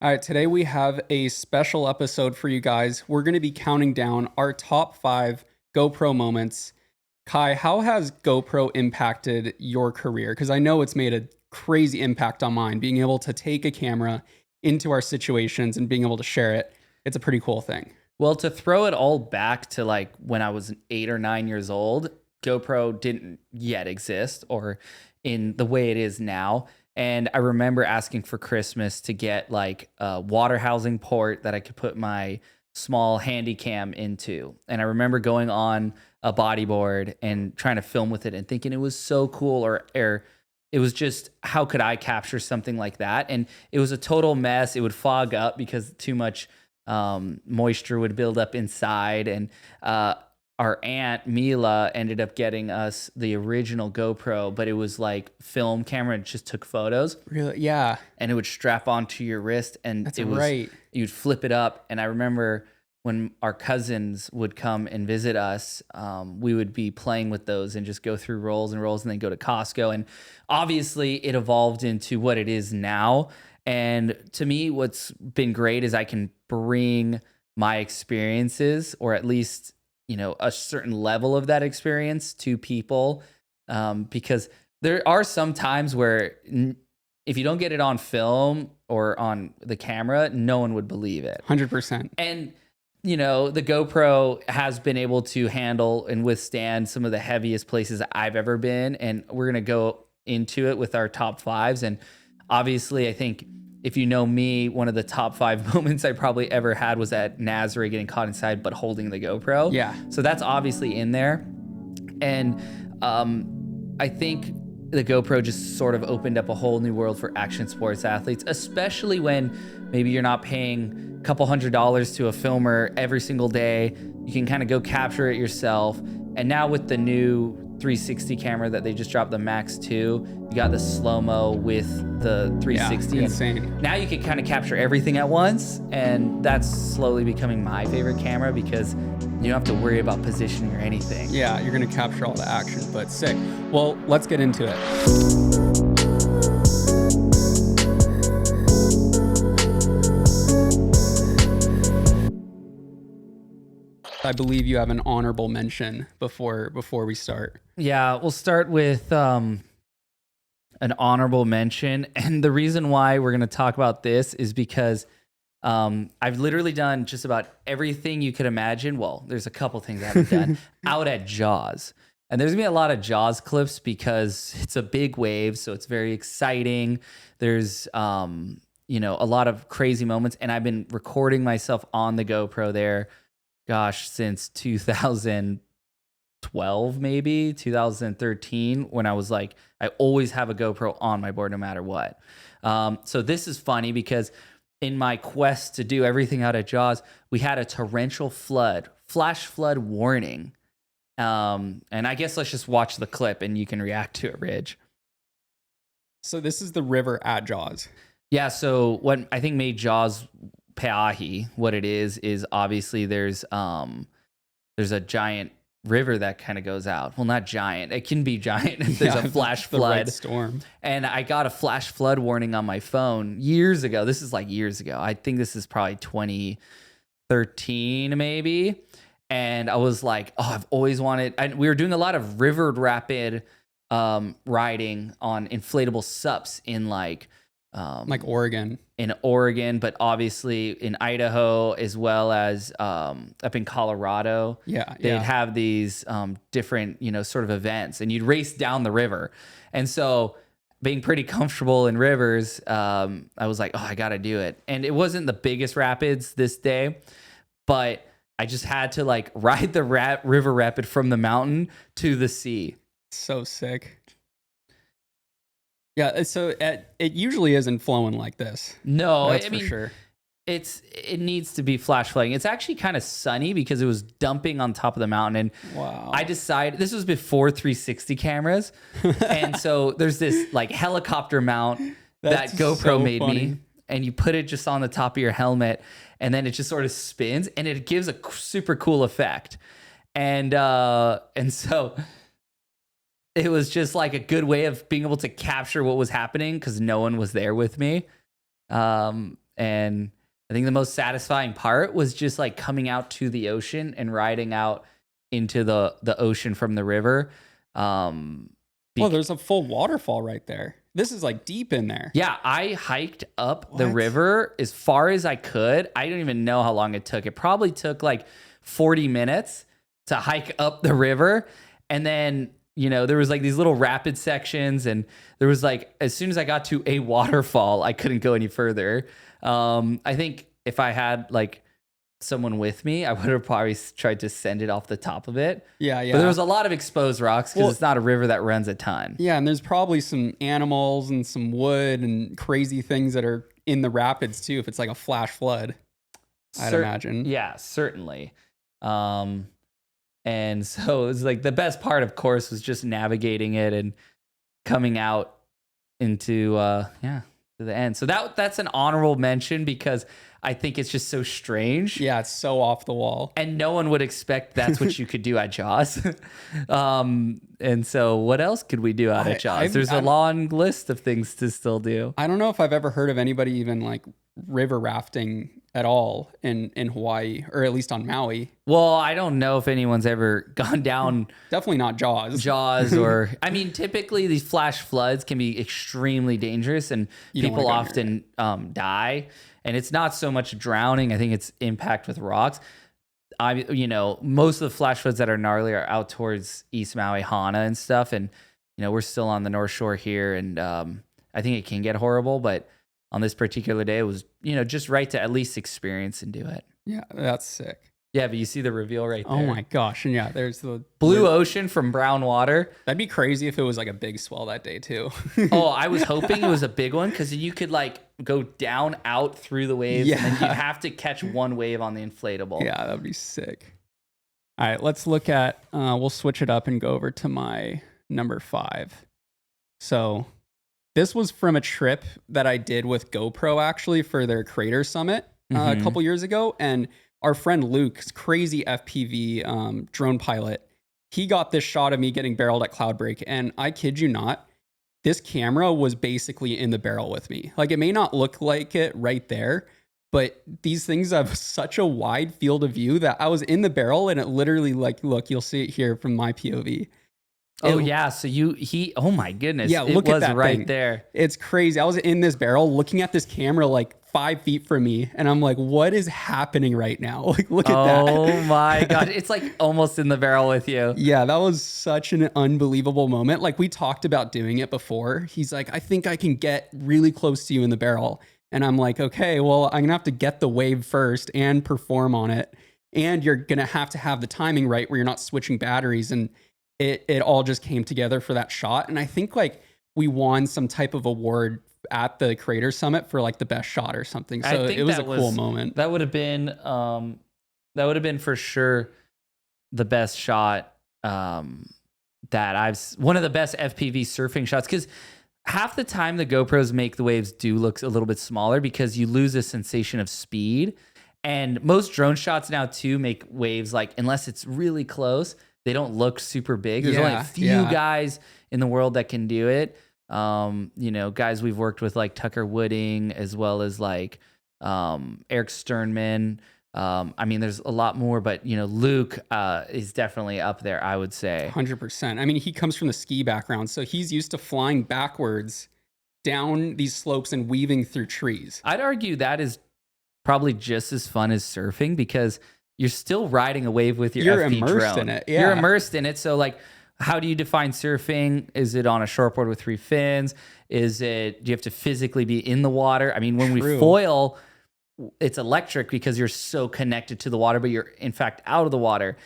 All right, today we have a special episode for you guys. We're going to be counting down our top 5 GoPro moments. Kai, how has GoPro impacted your career? Because I know it's made a crazy impact on mine. Being able to take a camera into our situations and being able to share it, it's a pretty cool thing. Well, to throw it all back to like when I was 8 or 9 years old, GoPro didn't yet exist or in the way it is now. And I remember asking for Christmas to get like a water housing port that I could put my small handy cam into. And I remember going on a bodyboard and trying to film with it and thinking it was so cool, or it was just, how could I capture something like that? And it was a total mess. It would fog up because too much moisture would build up inside. And our aunt Mila ended up getting us the original GoPro, but it was like film camera and just took photos. Really? Yeah. And it would strap onto your wrist, and That's it was right. you'd flip it up. And I remember when our cousins would come and visit us, we would be playing with those and just go through rolls and rolls and then go to Costco. And obviously it evolved into what it is now. And to me, what's been great is I can bring my experiences, or at least, a certain level of that experience to people. Because there are some times where if you don't get it on film or on the camera, no one would believe it. 100%. And the GoPro has been able to handle and withstand some of the heaviest places I've ever been. And we're going to go into it with our top fives. And obviously, I think if you know me, one of the top 5 moments I probably ever had was at Nazareth getting caught inside, but holding the GoPro. Yeah. So that's obviously in there. And I think the GoPro just sort of opened up a whole new world for action sports athletes, especially when maybe you're not paying a couple $100s to a filmer every single day. You can kind of go capture it yourself. And now with the new 360 camera that they just dropped, the Max 2, you got the slow-mo with the 360. Yeah, insane. Now you can kind of capture everything at once, and that's slowly becoming my favorite camera because you don't have to worry about positioning or anything. Yeah, you're going to capture all the action, but sick. Well, let's get into it. I believe you have an honorable mention before we start. Yeah, we'll start with an honorable mention. And the reason why we're going to talk about this is because I've literally done just about everything you could imagine. Well, there's a couple things I haven't done out at Jaws. And there's going to be a lot of Jaws clips because it's a big wave, so it's very exciting. There's a lot of crazy moments. And I've been recording myself on the GoPro there, since 2012, maybe 2013, when I was like, I always have a GoPro on my board no matter what. So this is funny because in my quest to do everything out at Jaws, we had a torrential flash flood warning. And I guess let's just watch the clip and you can react to it, Ridge. So this is the river at Jaws. Yeah, so what I think made Jaws Pe'ahi what it is obviously there's a giant river that kind of goes out. Well, not giant. It can be giant if there's a flash flood. Red storm. And I got a flash flood warning on my phone years ago. This is like years ago. I think this is probably 2013 maybe. And I was like, oh, I've always wanted. And we were doing a lot of river rapid riding on inflatable SUPs in like Oregon. In Oregon, but obviously in Idaho, as well as up in Colorado. They'd have these different, sort of events, and you'd race down the river. And so being pretty comfortable in rivers, I was like, oh, I got to do it. And it wasn't the biggest rapids this day, but I just had to like ride the river rapid from the mountain to the sea. So sick. Yeah, so it usually isn't flowing like this. No, that's for sure. It needs to be flash flooding. It's actually kind of sunny because it was dumping on top of the mountain. And wow. I decided, this was before 360 cameras. And so there's this like helicopter mount that GoPro so made funny. me. And you put it just on the top of your helmet, and then it just sort of spins, and it gives a super cool effect. And so it was just like a good way of being able to capture what was happening because no one was there with me. And I think the most satisfying part was just like coming out to the ocean and riding out into the ocean from the river. Well, there's a full waterfall right there. This is like deep in there. Yeah, I hiked up the What? river as far as I could. I don't even know how long it took. It probably took like 40 minutes to hike up the river. And then, there was like these little rapid sections, and there was like, as soon as I got to a waterfall, I couldn't go any further. I think if I had like someone with me, I would have probably tried to send it off the top of it. Yeah. But there was a lot of exposed rocks because it's not a river that runs a ton. Yeah, and there's probably some animals and some wood and crazy things that are in the rapids too, if it's like a flash flood, I'd imagine. Yeah, certainly. And so it was like the best part, of course, was just navigating it and coming out into to the end. So that's an honorable mention because I think it's just so strange. Yeah, it's so off the wall. And no one would expect that's what you could do at Jaws. And so what else could we do out at Jaws? There's a long list of things to still do. I don't know if I've ever heard of anybody even like river rafting at all in Hawaii, or at least on Maui. Well, I don't know if anyone's ever gone down Definitely not Jaws. or I mean, typically these flash floods can be extremely dangerous, and people often die. And it's not so much drowning. I think it's impact with rocks. Most of the flash floods that are gnarly are out towards East Maui, Hana and stuff. And, we're still on the North Shore here. And I think it can get horrible. But on this particular day, it was, just right to at least experience and do it. Yeah, that's sick. Yeah, but you see the reveal right there. Oh my gosh. And yeah, there's the blue ocean from brown water. That'd be crazy if it was like a big swell that day too. Oh, I was hoping it was a big one because you could like go down out through the waves, and then you have to catch one wave on the inflatable. Yeah, that'd be sick. All right, let's look at, we'll switch it up and go over to my number 5. So this was from a trip that I did with GoPro actually for their Crater Summit a couple years ago. And our friend Luke, crazy FPV drone pilot, he got this shot of me getting barreled at Cloudbreak. And I kid you not, this camera was basically in the barrel with me. Like, it may not look like it right there, but these things have such a wide field of view that I was in the barrel, and it literally, like, look, you'll see it here from my POV. Oh yeah, so oh my goodness. Yeah, look at that right thing. there. It's crazy. I was in this barrel looking at this camera like 5 feet from me, and I'm like, what is happening right now? Like, look at that. Oh my God. It's like almost in the barrel with you. Yeah, that was such an unbelievable moment. Like, we talked about doing it before. He's like, I think I can get really close to you in the barrel. And I'm like, okay, well, I'm gonna have to get the wave first and perform on it. And you're gonna have to have the timing right where you're not switching batteries. And it all just came together for that shot. And I think like we won some type of award at the Crater Summit for like the best shot or something. So it was a cool moment. That would have been for sure the best shot one of the best FPV surfing shots, because half the time the GoPros make the waves do look a little bit smaller because you lose a sensation of speed. And most drone shots now too make waves, like, unless it's really close, they don't look super big. There's only a few guys in the world that can do it. Guys we've worked with like Tucker Wooding, as well as like Eric Sternman. I mean, there's a lot more, but Luke is definitely up there, I would say. 100%. I mean, he comes from the ski background, so he's used to flying backwards down these slopes and weaving through trees. I'd argue that is probably just as fun as surfing, because you're still riding a wave with your FPV immersed drone. in it. Yeah. You're immersed in it. So like, how do you define surfing? Is it on a shortboard with 3 fins? Do you have to physically be in the water? I mean, when we foil, it's electric because you're so connected to the water, but you're in fact out of the water.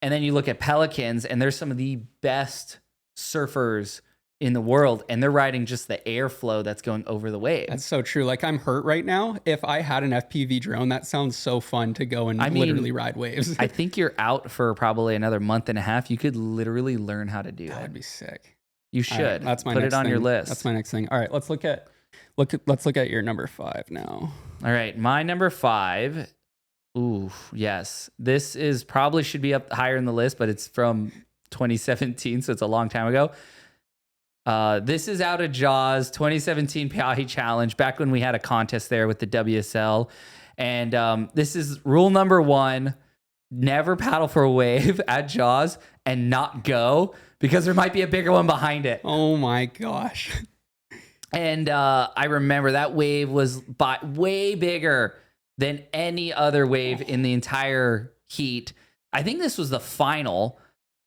And then you look at pelicans, and there's some of the best surfers in the world, and they're riding just the airflow that's going over the wave. That's so true. Like, I'm hurt right now. If I had an FPV drone, that sounds so fun to go and literally ride waves. I think you're out for probably another month and a half. You could literally learn how to do that. That'd be sick. You should. Right, that's my Put next it on thing. your list. That's my next thing. All right, let's look at your number 5 now. All right, my number 5. Ooh, yes. This is probably should be up higher in the list, but it's from 2017, so it's a long time ago. This is out of Jaws 2017 Piahi Challenge, back when we had a contest there with the WSL. And this is rule number 1. Never paddle for a wave at Jaws and not go, because there might be a bigger one behind it. Oh my gosh. And I remember that wave was way bigger than any other wave in the entire heat. I think this was the final.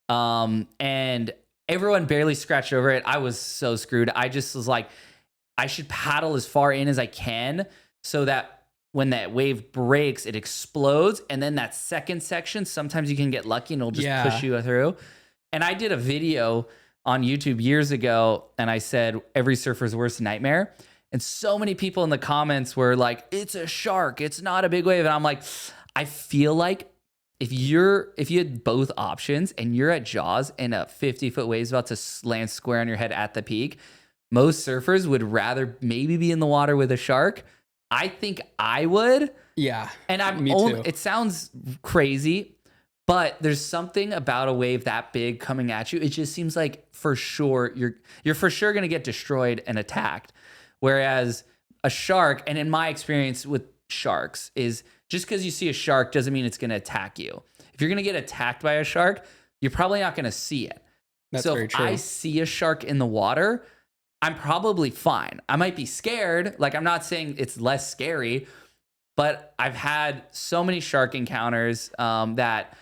And everyone barely scratched over it. I was so screwed. I just was like, I should paddle as far in as I can so that when that wave breaks, it explodes. And then that second section, sometimes you can get lucky and it'll just push you through. And I did a video on YouTube years ago, and I said, every surfer's worst nightmare. And so many people in the comments were like, it's a shark, it's not a big wave. And I'm like, I feel like if you had both options and you're at Jaws and a 50-foot wave is about to land square on your head at the peak, most surfers would rather maybe be in the water with a shark. I think I would. Yeah. And me too. It sounds crazy, but there's something about a wave that big coming at you. It just seems like for sure you're for sure going to get destroyed and attacked. Whereas a shark, and in my experience with sharks, is just because you see a shark doesn't mean it's going to attack you. If you're going to get attacked by a shark, you're probably not going to see it. That's so very if true. I see a shark in the water, I'm probably fine. I might be scared. Like, I'm not saying it's less scary, but I've had so many shark encounters that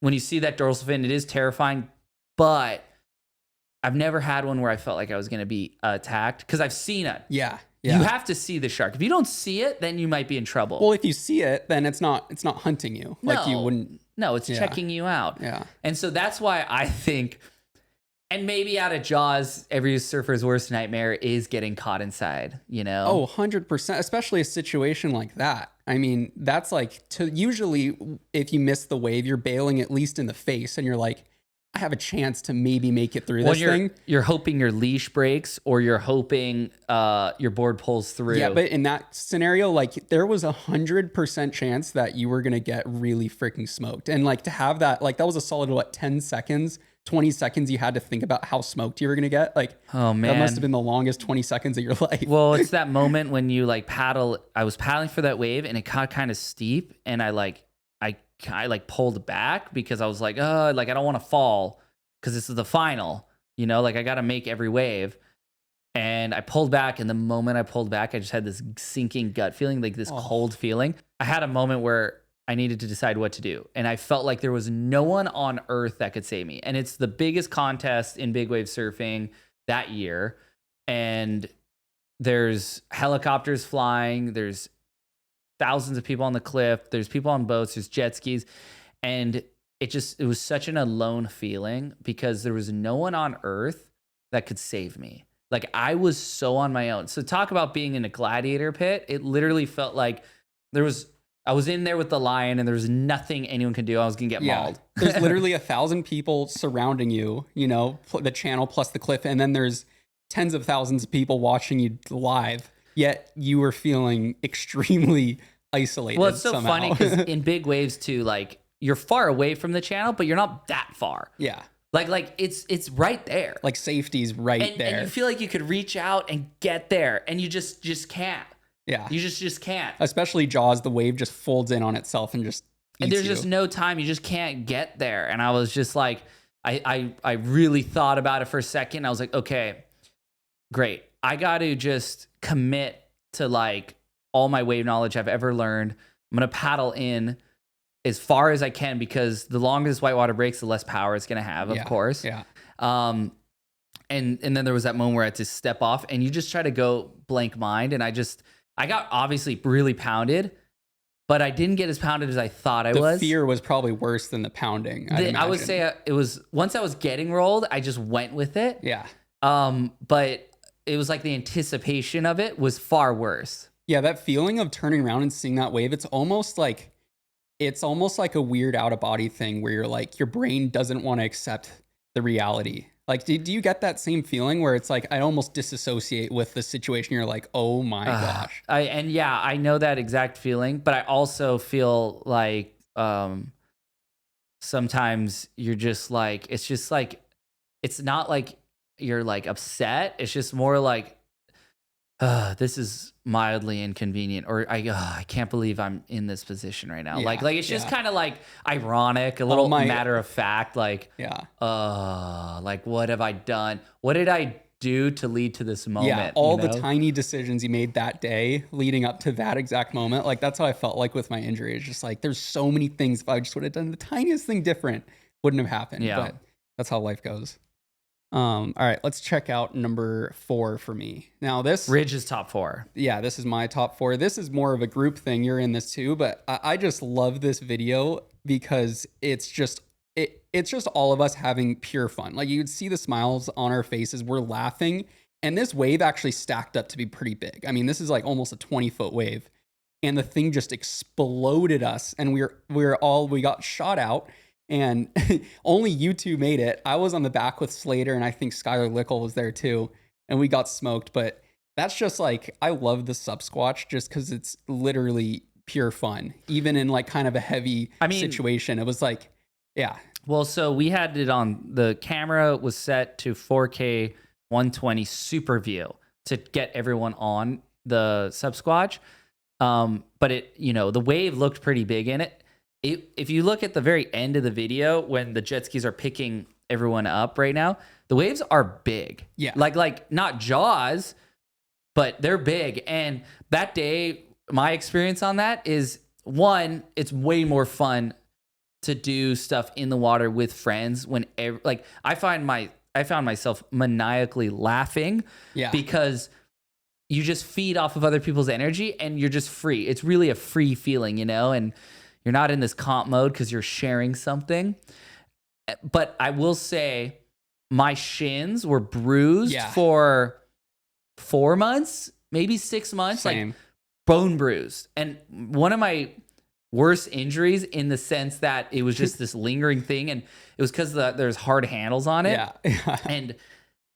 when you see that dorsal fin, it is terrifying, but I've never had one where I felt like I was going to be attacked because I've seen it. Yeah. You have to see the shark. If you don't see it, then you might be in trouble. Well, if you see it, then it's not hunting you. Like you wouldn't. No, it's checking you out. Yeah. And so that's why I think, and maybe out of Jaws, every surfer's worst nightmare is getting caught inside, you know? Oh, 100%, especially a situation like that. I mean, that's like, usually if you miss the wave, you're bailing at least in the face and you're like, I have a chance to maybe make it through this thing. You're hoping your leash breaks, or you're hoping your board pulls through. Yeah, but in that scenario, like there was 100% chance that you were going to get really freaking smoked. And like to have that, like that was a solid, 10 seconds, 20 seconds you had to think about how smoked you were going to get. Like, oh man, that must have been the longest 20 seconds of your life. Well, it's that moment when you like paddle. I was paddling for that wave and it got kind of steep, and I pulled back because I was like, I don't want to fall because this is the final, you know, like I got to make every wave. And I pulled back, and the moment I pulled back, I just had this sinking gut feeling, like this cold feeling. I had a moment where I needed to decide what to do. And I felt like there was no one on earth that could save me. And it's the biggest contest in big wave surfing that year. And there's helicopters flying, there's thousands of people on the cliff, there's people on boats, there's jet skis. And it was such an alone feeling because there was no one on earth that could save me. Like I was so on my own. So talk about being in a gladiator pit. It literally felt like I was in there with the lion and there was nothing anyone could do. I was going to get mauled. There's literally 1,000 people surrounding you, you know, the channel plus the cliff. And then there's tens of thousands of people watching you live. Yet you were feeling extremely isolated. Well, it's so somehow. funny because in big waves too, like you're far away from the channel, but you're not that far. Yeah. Like it's right there. Like safety's right there. And you feel like you could reach out and get there, and you just can't. Yeah. You just can't. Especially Jaws, the wave just folds in on itself and just and there's you. just no time. You just can't get there. And I was just like, I really thought about it for a second. I was like, okay, great. I got to just commit to like all my wave knowledge I've ever learned. I'm going to paddle in as far as I can because the longer this whitewater breaks, the less power it's going to have, of course. Yeah. And then there was that moment where I had to step off and you just try to go blank mind. And I got obviously really pounded, but I didn't get as pounded as I thought I was. The fear was probably worse than the pounding. I would say it was, once I was getting rolled, I just went with it. Yeah. But it was like the anticipation of it was far worse. Yeah, that feeling of turning around and seeing that wave, it's almost like a weird out of body thing where you're like, your brain doesn't want to accept the reality. Like, do you get that same feeling where it's like, I almost disassociate with the situation? You're like, oh my gosh. I know that exact feeling, but I also feel like sometimes you're just like, it's not like you're like upset. It's just more like, this is mildly inconvenient, or I can't believe I'm in this position right now. Like it's just kind of like ironic, a little matter of fact. Like, like what have I done? What did I do to lead to this moment? Yeah, all the tiny decisions you made that day leading up to that exact moment. Like that's how I felt like with my injury. It's just like there's so many things. If I just would have done the tiniest thing different, wouldn't have happened. Yeah. But that's how life goes. All right, let's check out number 4 for me. Now this Ridge is top 4. Yeah, this is my top 4. This is more of a group thing. You're in this too, but I just love this video because it's just all of us having pure fun. Like you would see the smiles on our faces. We're laughing, and this wave actually stacked up to be pretty big. I mean, this is like almost a 20-foot wave, and the thing just exploded us, and we got shot out. And only you two made it. I was on the back with Slater, and I think Skylar Lickle was there too, and we got smoked. But that's just like, I love the sub squatch just because it's literally pure fun, even in like kind of a heavy situation. It was like, yeah. Well, so we had it on, the camera was set to 4K 120 super view to get everyone on the sub squatch. But it, the wave looked pretty big in it. If you look at the very end of the video when the jet skis are picking everyone up right now, the waves are big. Yeah. Like not Jaws, but they're big. And that day, my experience on that is, one, it's way more fun to do stuff in the water with friends when I found myself maniacally laughing because you just feed off of other people's energy and you're just free. It's really a free feeling, and you're not in this comp mode because you're sharing something. But I will say my shins were bruised for 4 months, maybe 6 months, Same. like bone bruised. And one of my worst injuries in the sense that it was just this lingering thing. And it was because there's hard handles on it. Yeah. And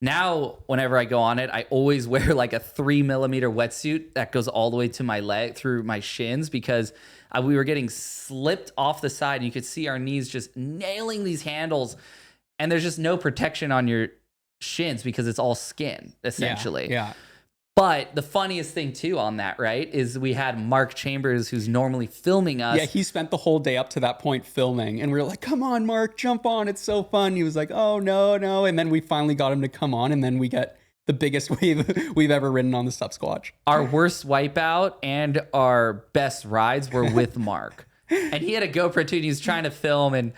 now whenever I go on it, I always wear like a 3mm wetsuit that goes all the way to my leg through my shins because we were getting slipped off the side and you could see our knees just nailing these handles, and there's just no protection on your shins because it's all skin essentially. Yeah. But the funniest thing too on that, right, is we had Mark Chambers, who's normally filming us. Yeah, he spent the whole day up to that point filming, and we were like, come on, Mark, jump on. It's so fun. He was like, oh, no. And then we finally got him to come on, and then we get the biggest wave we've ever ridden on the sub squatch. Our worst wipeout and our best rides were with Mark. And he had a GoPro too, and he was trying to film, and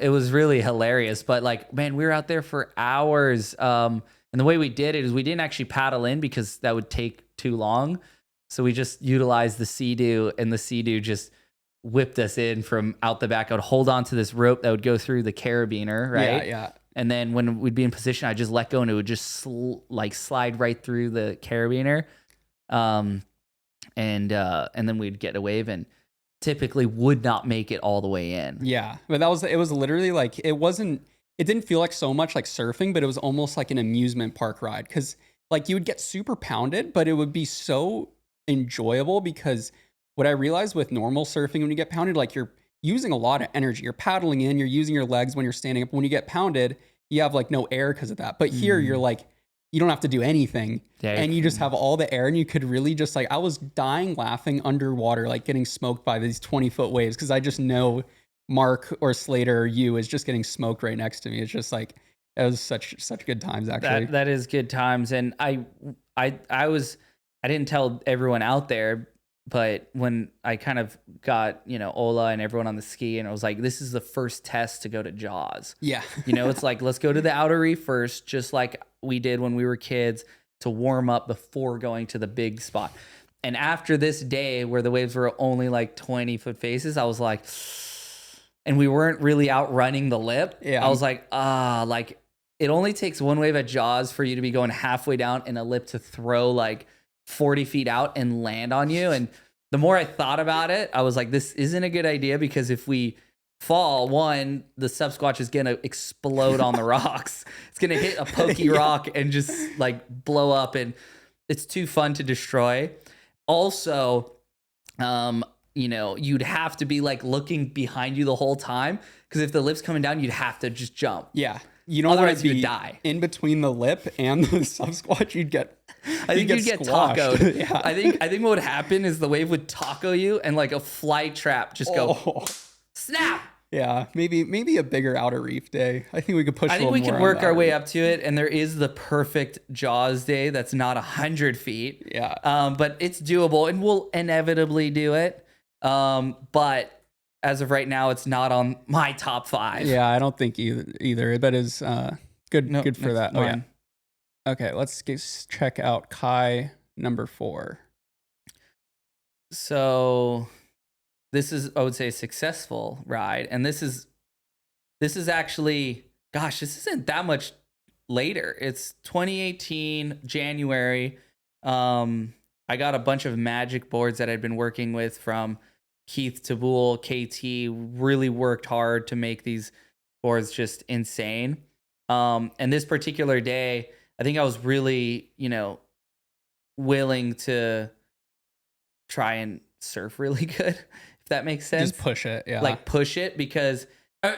it was really hilarious. But like, man, we were out there for hours. And the way we did it is we didn't actually paddle in because that would take too long. So we just utilized the Sea-Doo, and the Sea-Doo just whipped us in from out the back. I would hold on to this rope that would go through the carabiner, right? Yeah. And then when we'd be in position, I'd just let go and it would just slide right through the carabiner. And then we'd get a wave and typically would not make it all the way in. Yeah. But it was literally like, it didn't feel like so much like surfing, but it was almost like an amusement park ride. Cause like you would get super pounded, but it would be so enjoyable because what I realized with normal surfing, when you get pounded, like you're using a lot of energy. You're paddling in, you're using your legs when you're standing up. When you get pounded, you have like no air because of that. But here you're like, you don't have to do anything. And you just have all the air, and you could really just like, I was dying laughing underwater, like getting smoked by these 20-foot waves. Cause I just know Mark or Slater or you is just getting smoked right next to me. It's just like, it was such good times actually. That is good times. And I didn't tell everyone out there, but when I kind of got, Ola and everyone on the ski, and I was like, this is the first test to go to Jaws. Yeah. It's like, let's go to the outer reef first, just like we did when we were kids, to warm up before going to the big spot. And after this day where the waves were only like 20-foot faces, I was like, and we weren't really outrunning the lip. Yeah. I was like, like it only takes one wave at Jaws for you to be going halfway down in a lip to throw like 40 feet out and land on you. And the more I thought about it, I was like, this isn't a good idea because if we fall, one, the sub squatch is going to explode on the rocks. It's going to hit a pokey rock and just like blow up. And it's too fun to destroy. Also, you'd have to be like looking behind you the whole time because if the lip's coming down, you'd have to just jump. Yeah. You don't want Otherwise, to you would be die. in between the lip and the sub squatch. You'd get. I think you'd get squashed. tacoed. Yeah. I think what would happen is the wave would taco you, and like a fly trap just go snap. Yeah, maybe a bigger outer reef day. I think we could push. I think we could work our way up to it, and there is the perfect Jaws day that's not 100 feet. Yeah. But it's doable, and we'll inevitably do it. But as of right now, it's not on my top 5. Yeah, I don't think either. That is good. No, good for that. mine. Oh yeah. Okay, let's check out Kai number 4. So this is, I would say, a successful ride, and this is actually, gosh, this isn't that much later. It's 2018 January. I got a bunch of magic boards that I'd been working with from Keith Tabul, KT. Really worked hard to make these boards just insane. And this particular day, I think I was really, willing to try and surf really good, if that makes sense. Just push it, yeah. Like push it because,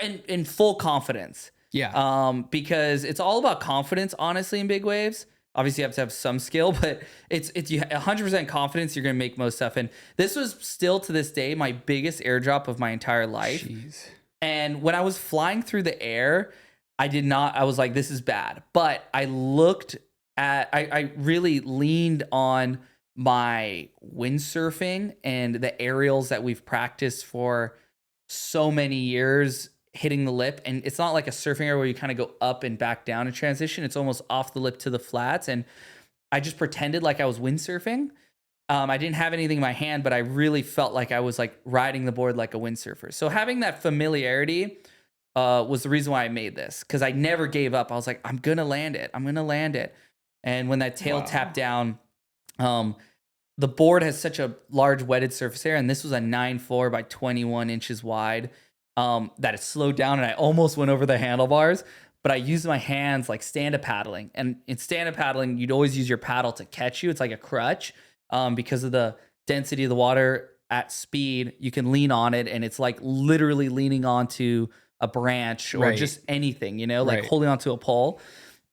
in full confidence. Yeah. Because it's all about confidence, honestly, in big waves. Obviously, you have to have some skill, but it's you 100% confidence. You're gonna make most stuff. And this was still to this day my biggest airdrop of my entire life. Jeez. And when I was flying through the air, I was like, this is bad. But I looked at, I really leaned on my windsurfing and the aerials that we've practiced for so many years, hitting the lip. And it's not like a surfing area where you kind of go up and back down in transition. It's almost off the lip to the flats. And I just pretended like I was windsurfing. I didn't have anything in my hand, but I really felt like I was like riding the board like a windsurfer. So having that familiarity was the reason why I made this, because I never gave up. I was like, I'm going to land it. I'm going to land it. And when that tail tapped down, the board has such a large wetted surface area, and this was a 9.4 by 21 inches wide, that it slowed down, and I almost went over the handlebars, but I used my hands like stand-up paddling. And in stand-up paddling, you'd always use your paddle to catch you. It's like a crutch. Because of the density of the water at speed, you can lean on it, and it's like literally leaning onto a branch or just anything, like holding onto a pole.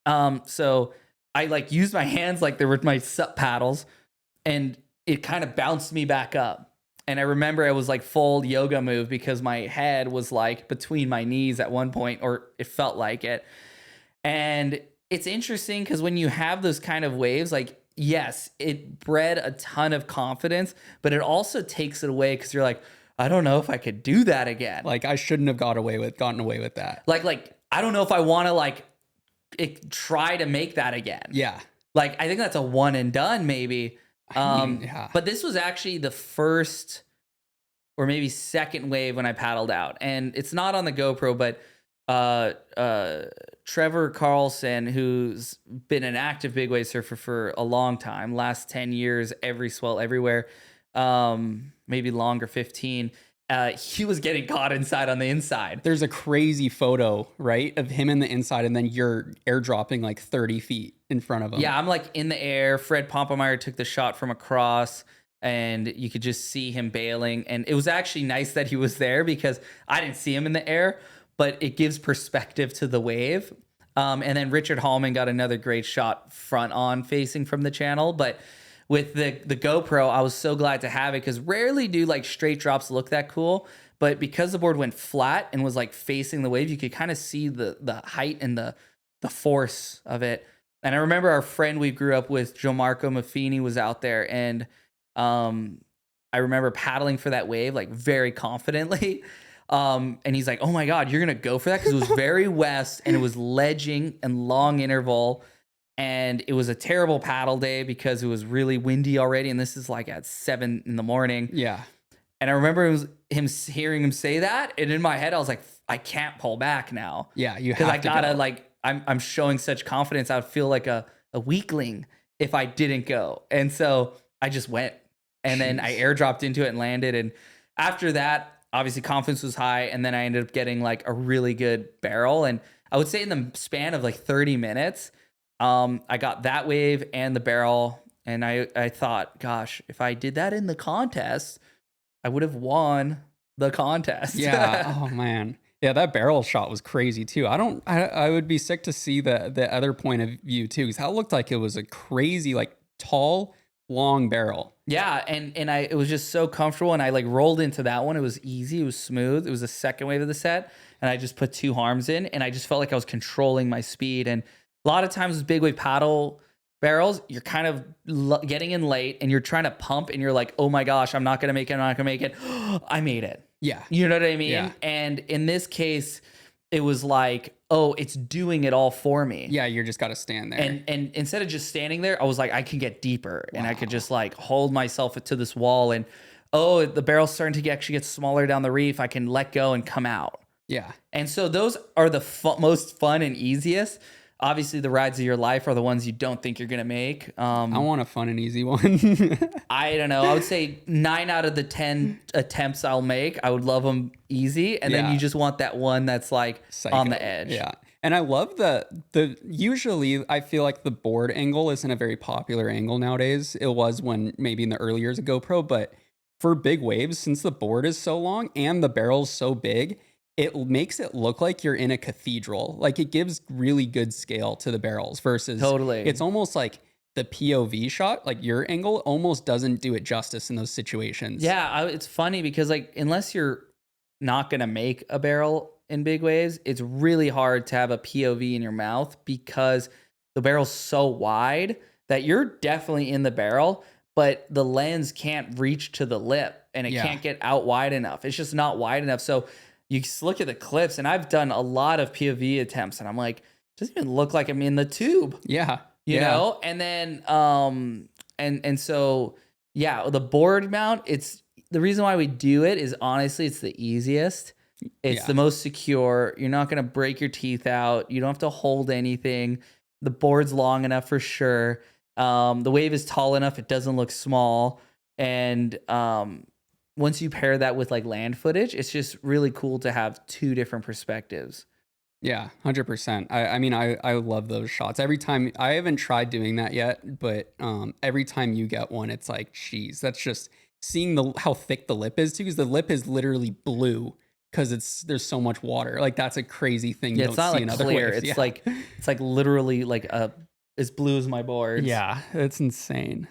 So I like used my hands like they were my sup paddles, and it kind of bounced me back up. And I remember it was like full yoga move because my head was like between my knees at one point, or it felt like it. And it's interesting because when you have those kind of waves, like, yes, it bred a ton of confidence, but it also takes it away because you're like, I don't know if I could do that again. Like, I shouldn't have gotten away with that. Like I don't know if I want to like try to make that again. Yeah. Like, I think that's a one and done maybe. Yeah. But this was actually the first or maybe second wave when I paddled out, and it's not on the GoPro, but Trevor Carlson, who's been an active big wave surfer for a long time, last 10 years, every swell everywhere, maybe longer, 15. He was getting caught inside on the inside. There's a crazy photo, right, of him in the inside, and then you're airdropping like 30 feet in front of him. Yeah, I'm like in the air. Fred Pompemeyer took the shot from across, and you could just see him bailing. And it was actually nice that he was there because I didn't see him in the air, but it gives perspective to the wave. And then Richard Hallman got another great shot front on facing from the channel. But with the GoPro, I was so glad to have it because rarely do like straight drops look that cool. But because the board went flat and was like facing the wave, you could kind of see the height and the force of it. And I remember our friend we grew up with, Joe Marco Maffini, was out there, and I remember paddling for that wave like very confidently. And he's like, oh my God, you're going to go for that? Because it was very west, and it was ledging and long interval. And it was a terrible paddle day because it was really windy already. And this is like at 7 a.m. Yeah. And I remember hearing him say that. And in my head, I was like, I can't pull back now. Yeah, you have to. Because I gotta go. like, I'm showing such confidence. I would feel like a weakling if I didn't go. And so I just went. And then I airdropped into it and landed. And after that, obviously confidence was high. And then I ended up getting like a really good barrel. And I would say in the span of like 30 minutes, I got that wave and the barrel. And I thought, gosh, if I did that in the contest, I would have won the contest. Yeah. Oh man. Yeah, that barrel shot was crazy too. I would be sick to see the other point of view too, because that looked like it was a crazy, like tall, long barrel. Yeah, and it was just so comfortable, and I like rolled into that one. It was easy, it was smooth. It was the second wave of the set, and I just put two harms in, and I just felt like I was controlling my speed. And a lot of times with big wave paddle barrels, you're kind of getting in late, and you're trying to pump, and you're like, oh my gosh, I'm not gonna make it. I'm not gonna make it. I made it. Yeah. You know what I mean? Yeah. And in this case, it was like, oh, it's doing it all for me. Yeah, you just got to stand there. And instead of just standing there, I was like, I can get deeper, and I could just like hold myself to this wall. And oh, the barrel's starting to actually get smaller down the reef. I can let go and come out. Yeah. And so those are the most fun and easiest. Obviously, the rides of your life are the ones you don't think you're gonna make. I want a fun and easy one. I don't know. I would say 9 out of the 10 attempts I'll make, I would love them easy, and then you just want that one that's like Psycho. on the edge. Yeah. And I love the usually I feel like the board angle isn't a very popular angle nowadays. It was when maybe in the early years of GoPro, but for big waves, since the board is so long and the barrel's so big, it makes it look like you're in a cathedral. Like it gives really good scale to the barrels versus Totally. it's almost like the POV shot, like your angle almost doesn't do it justice in those situations. Yeah, it's funny because like unless you're not gonna make a barrel in big waves, it's really hard to have a POV in your mouth because the barrel's so wide that you're definitely in the barrel, but the lens can't reach to the lip and it can't get out wide enough. It's just not wide enough. So you just look at the clips, and I've done a lot of POV attempts, and I'm like, it doesn't even look like I'm in the tube. Yeah. You know? And then and so yeah, the board mount, it's the reason why we do it is honestly it's the easiest. It's the most secure. You're not gonna break your teeth out. You don't have to hold anything. The board's long enough for sure. The wave is tall enough, it doesn't look small. And once you pair that with like land footage, it's just really cool to have two different perspectives. Yeah, 100%. I mean, I love those shots. Every time, I haven't tried doing that yet, but every time you get one, it's like, geez, that's just seeing how thick the lip is too, because the lip is literally blue because there's so much water. Like that's a crazy thing. Yeah, you it's don't not see like in other clear. waves. It's like literally like as blue as my boards. Yeah, it's insane.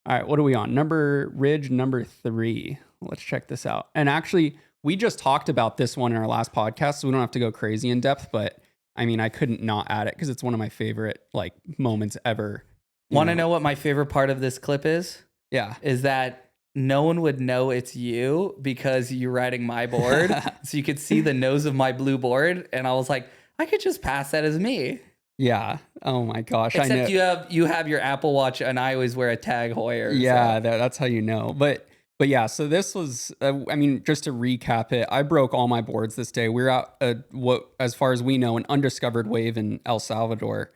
All right, what are we on? Ridge number 3. Let's check this out. And actually, we just talked about this one in our last podcast, so we don't have to go crazy in depth, but I mean, I couldn't not add it because it's one of my favorite like moments ever. Want to know what my favorite part of this clip is? Yeah. Is that no one would know it's you because you're riding my board. So you could see the nose of my blue board. And I was like, I could just pass that as me. Yeah. Oh my gosh. Except you have your Apple Watch, and I always wear a Tag Heuer. Yeah, so. That's how you know. But yeah, so this was, I mean, just to recap it, I broke all my boards this day. We're at what, as far as we know, an undiscovered wave in El Salvador.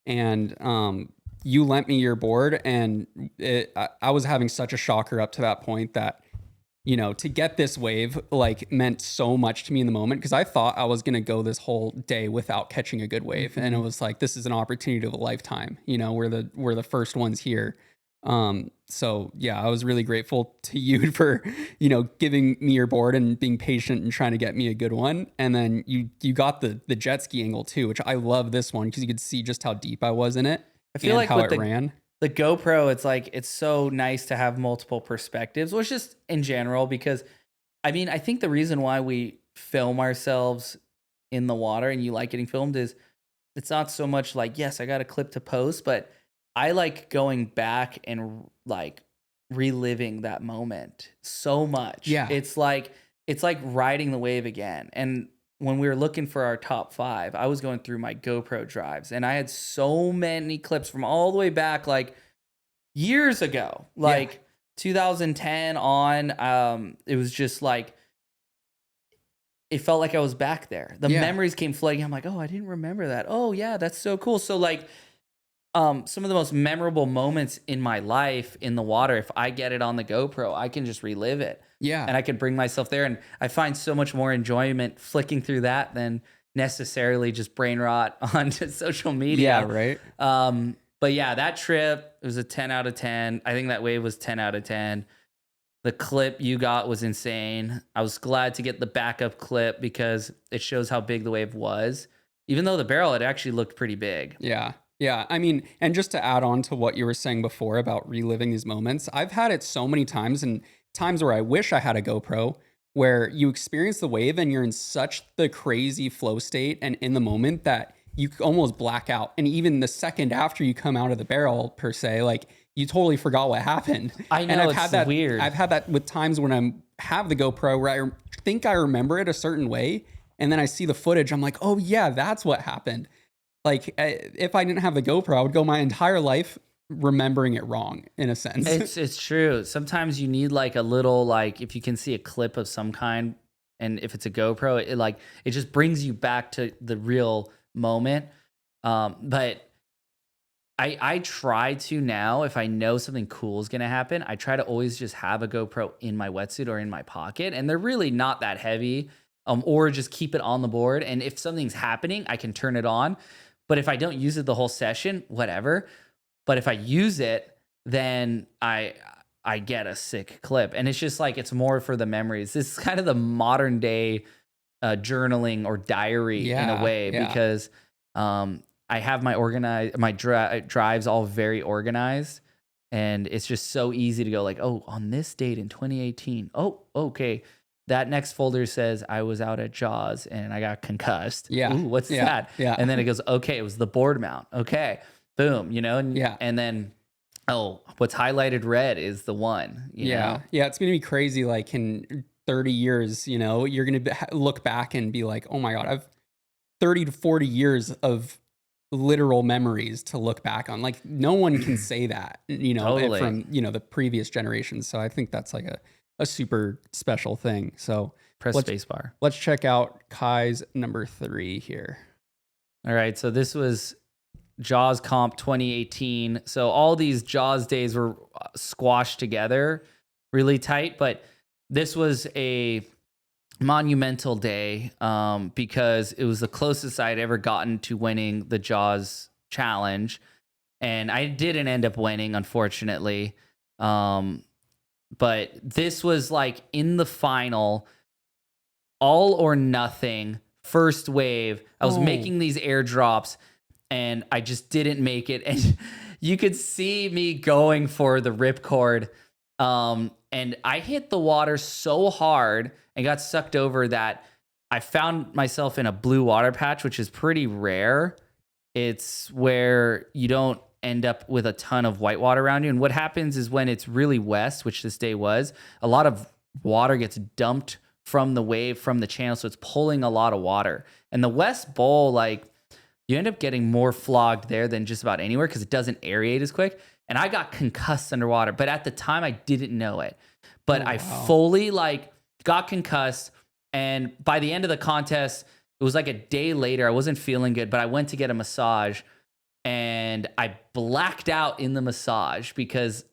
And you lent me your board, and I was having such a shocker up to that point that, you know, to get this wave like meant so much to me in the moment because I thought I was going to go this whole day without catching a good wave. And it was like, this is an opportunity of a lifetime. You know, we're the first ones here. So yeah, I was really grateful to you for, you know, giving me your board and being patient and trying to get me a good one. And then you got the jet ski angle too, which I love this one because you could see just how deep I was in it. I feel like how with it ran. The GoPro, it's like, it's so nice to have multiple perspectives, which just in general, because I mean, I think the reason why we film ourselves in the water and you like getting filmed is it's not so much like, yes, I got a clip to post, but I like going back and like reliving that moment so much. Yeah. It's like riding the wave again. And when we were looking for our top 5, I was going through my GoPro drives and I had so many clips from all the way back, like years ago, like 2010 on. It was just like, it felt like I was back there. The memories came flooding. I'm like, oh, I didn't remember that. Oh yeah, that's so cool. So like, some of the most memorable moments in my life in the water, if I get it on the GoPro, I can just relive it. Yeah. And I can bring myself there. And I find so much more enjoyment flicking through that than necessarily just brain rot onto social media. Yeah, right. But yeah, that trip, it was a 10 out of 10. I think that wave was 10 out of 10. The clip you got was insane. I was glad to get the backup clip because it shows how big the wave was. Even though the barrel, it actually looked pretty big. Yeah. Yeah. I mean, and just to add on to what you were saying before about reliving these moments, I've had it so many times, and times where I wish I had a GoPro, where you experience the wave and you're in such the crazy flow state and in the moment that you almost black out. And even the second after you come out of the barrel, per se, like you totally forgot what happened. I And know, it's weird. I've had that with times when have the GoPro where I think I remember it a certain way. And then I see the footage. I'm like, oh yeah, that's what happened. Like if I didn't have the GoPro, I would go my entire life remembering it wrong in a sense. It's true. Sometimes you need like a little, like if you can see a clip of some kind, and if it's a GoPro, it like it just brings you back to the real moment. But I try to now, if I know something cool is gonna happen, I try to always just have a GoPro in my wetsuit or in my pocket, and they're really not that heavy. Or just keep it on the board, and if something's happening, I can turn it on. But if I don't use it the whole session, whatever. But if I use it, then I get a sick clip, and it's just like it's more for the memories. This is kind of the modern day journaling or diary in a way because I have my drives all very organized, and it's just so easy to go like, oh, on this date in 2018. Oh, okay. That next folder says I was out at Jaws and I got concussed. Yeah. Ooh, what's that? Yeah. And then it goes, okay, it was the board mount. Okay. Boom, and, Yeah. and then, oh, what's highlighted red is the one, you know? Yeah. It's going to be crazy. Like in 30 years, you're going to look back and be like, oh my God, I've 30 to 40 years of literal memories to look back on. Like no one can say that, Totally. from, the previous generations. So I think that's like a super special thing. So Press spacebar. Let's check out Kai's number 3 here. All right. So this was Jaws Comp 2018. So all these Jaws days were squashed together really tight, but this was a monumental day because it was the closest I'd ever gotten to winning the Jaws challenge. And I didn't end up winning, unfortunately. But this was like in the final, all or nothing, first wave. I was making these airdrops and I just didn't make it. And you could see me going for the ripcord. And I hit the water so hard and got sucked over that I found myself in a blue water patch, which is pretty rare. It's where you don't end up with a ton of white water around you. And what happens is when it's really west, which this day was, a lot of water gets dumped from the wave, from the channel. So it's pulling a lot of water. And the West Bowl, like you end up getting more flogged there than just about anywhere because it doesn't aerate as quick. And I got concussed underwater, but at the time I didn't know it. But I fully like got concussed. And by the end of the contest, it was like a day later. I wasn't feeling good, but I went to get a massage and I blacked out in the massage because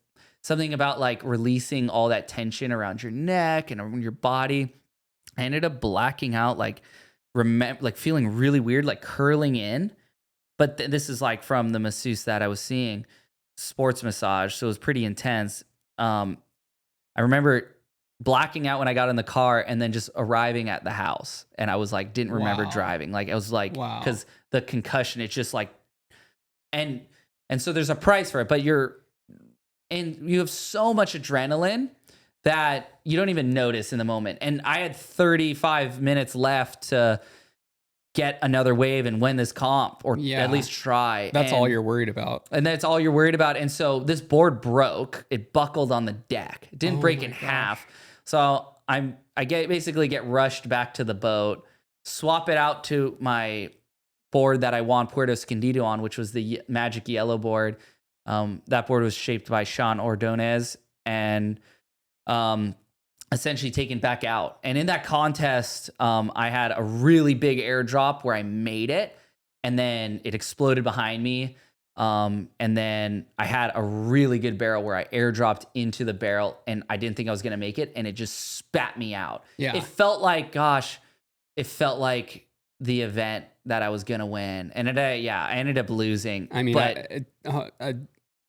something about like releasing all that tension around your neck and around your body. I ended up blacking out, like feeling really weird, like curling in. But this is like from the masseuse that I was seeing, sports massage. So it was pretty intense. I remember blacking out when I got in the car and then just arriving at the house. And I was like, didn't remember driving. Like I was like, because the concussion, it's just like, and so there's a price for it, but you have so much adrenaline that you don't even notice in the moment. And I had 35 minutes left to get another wave and win this comp, or at least try. That's all you're worried about. And that's all you're worried about. And so this board broke. It buckled on the deck. It didn't break in half. So basically get rushed back to the boat, swap it out to my board that I won Puerto Escondido on, which was the Magic Yellow board. That board was shaped by Sean Ordonez and essentially taken back out. And in that contest, I had a really big airdrop where I made it and then it exploded behind me. And then I had a really good barrel where I airdropped into the barrel and I didn't think I was going to make it. And it just spat me out. Yeah. It felt like the event that I was going to win. And I ended up losing. I mean, I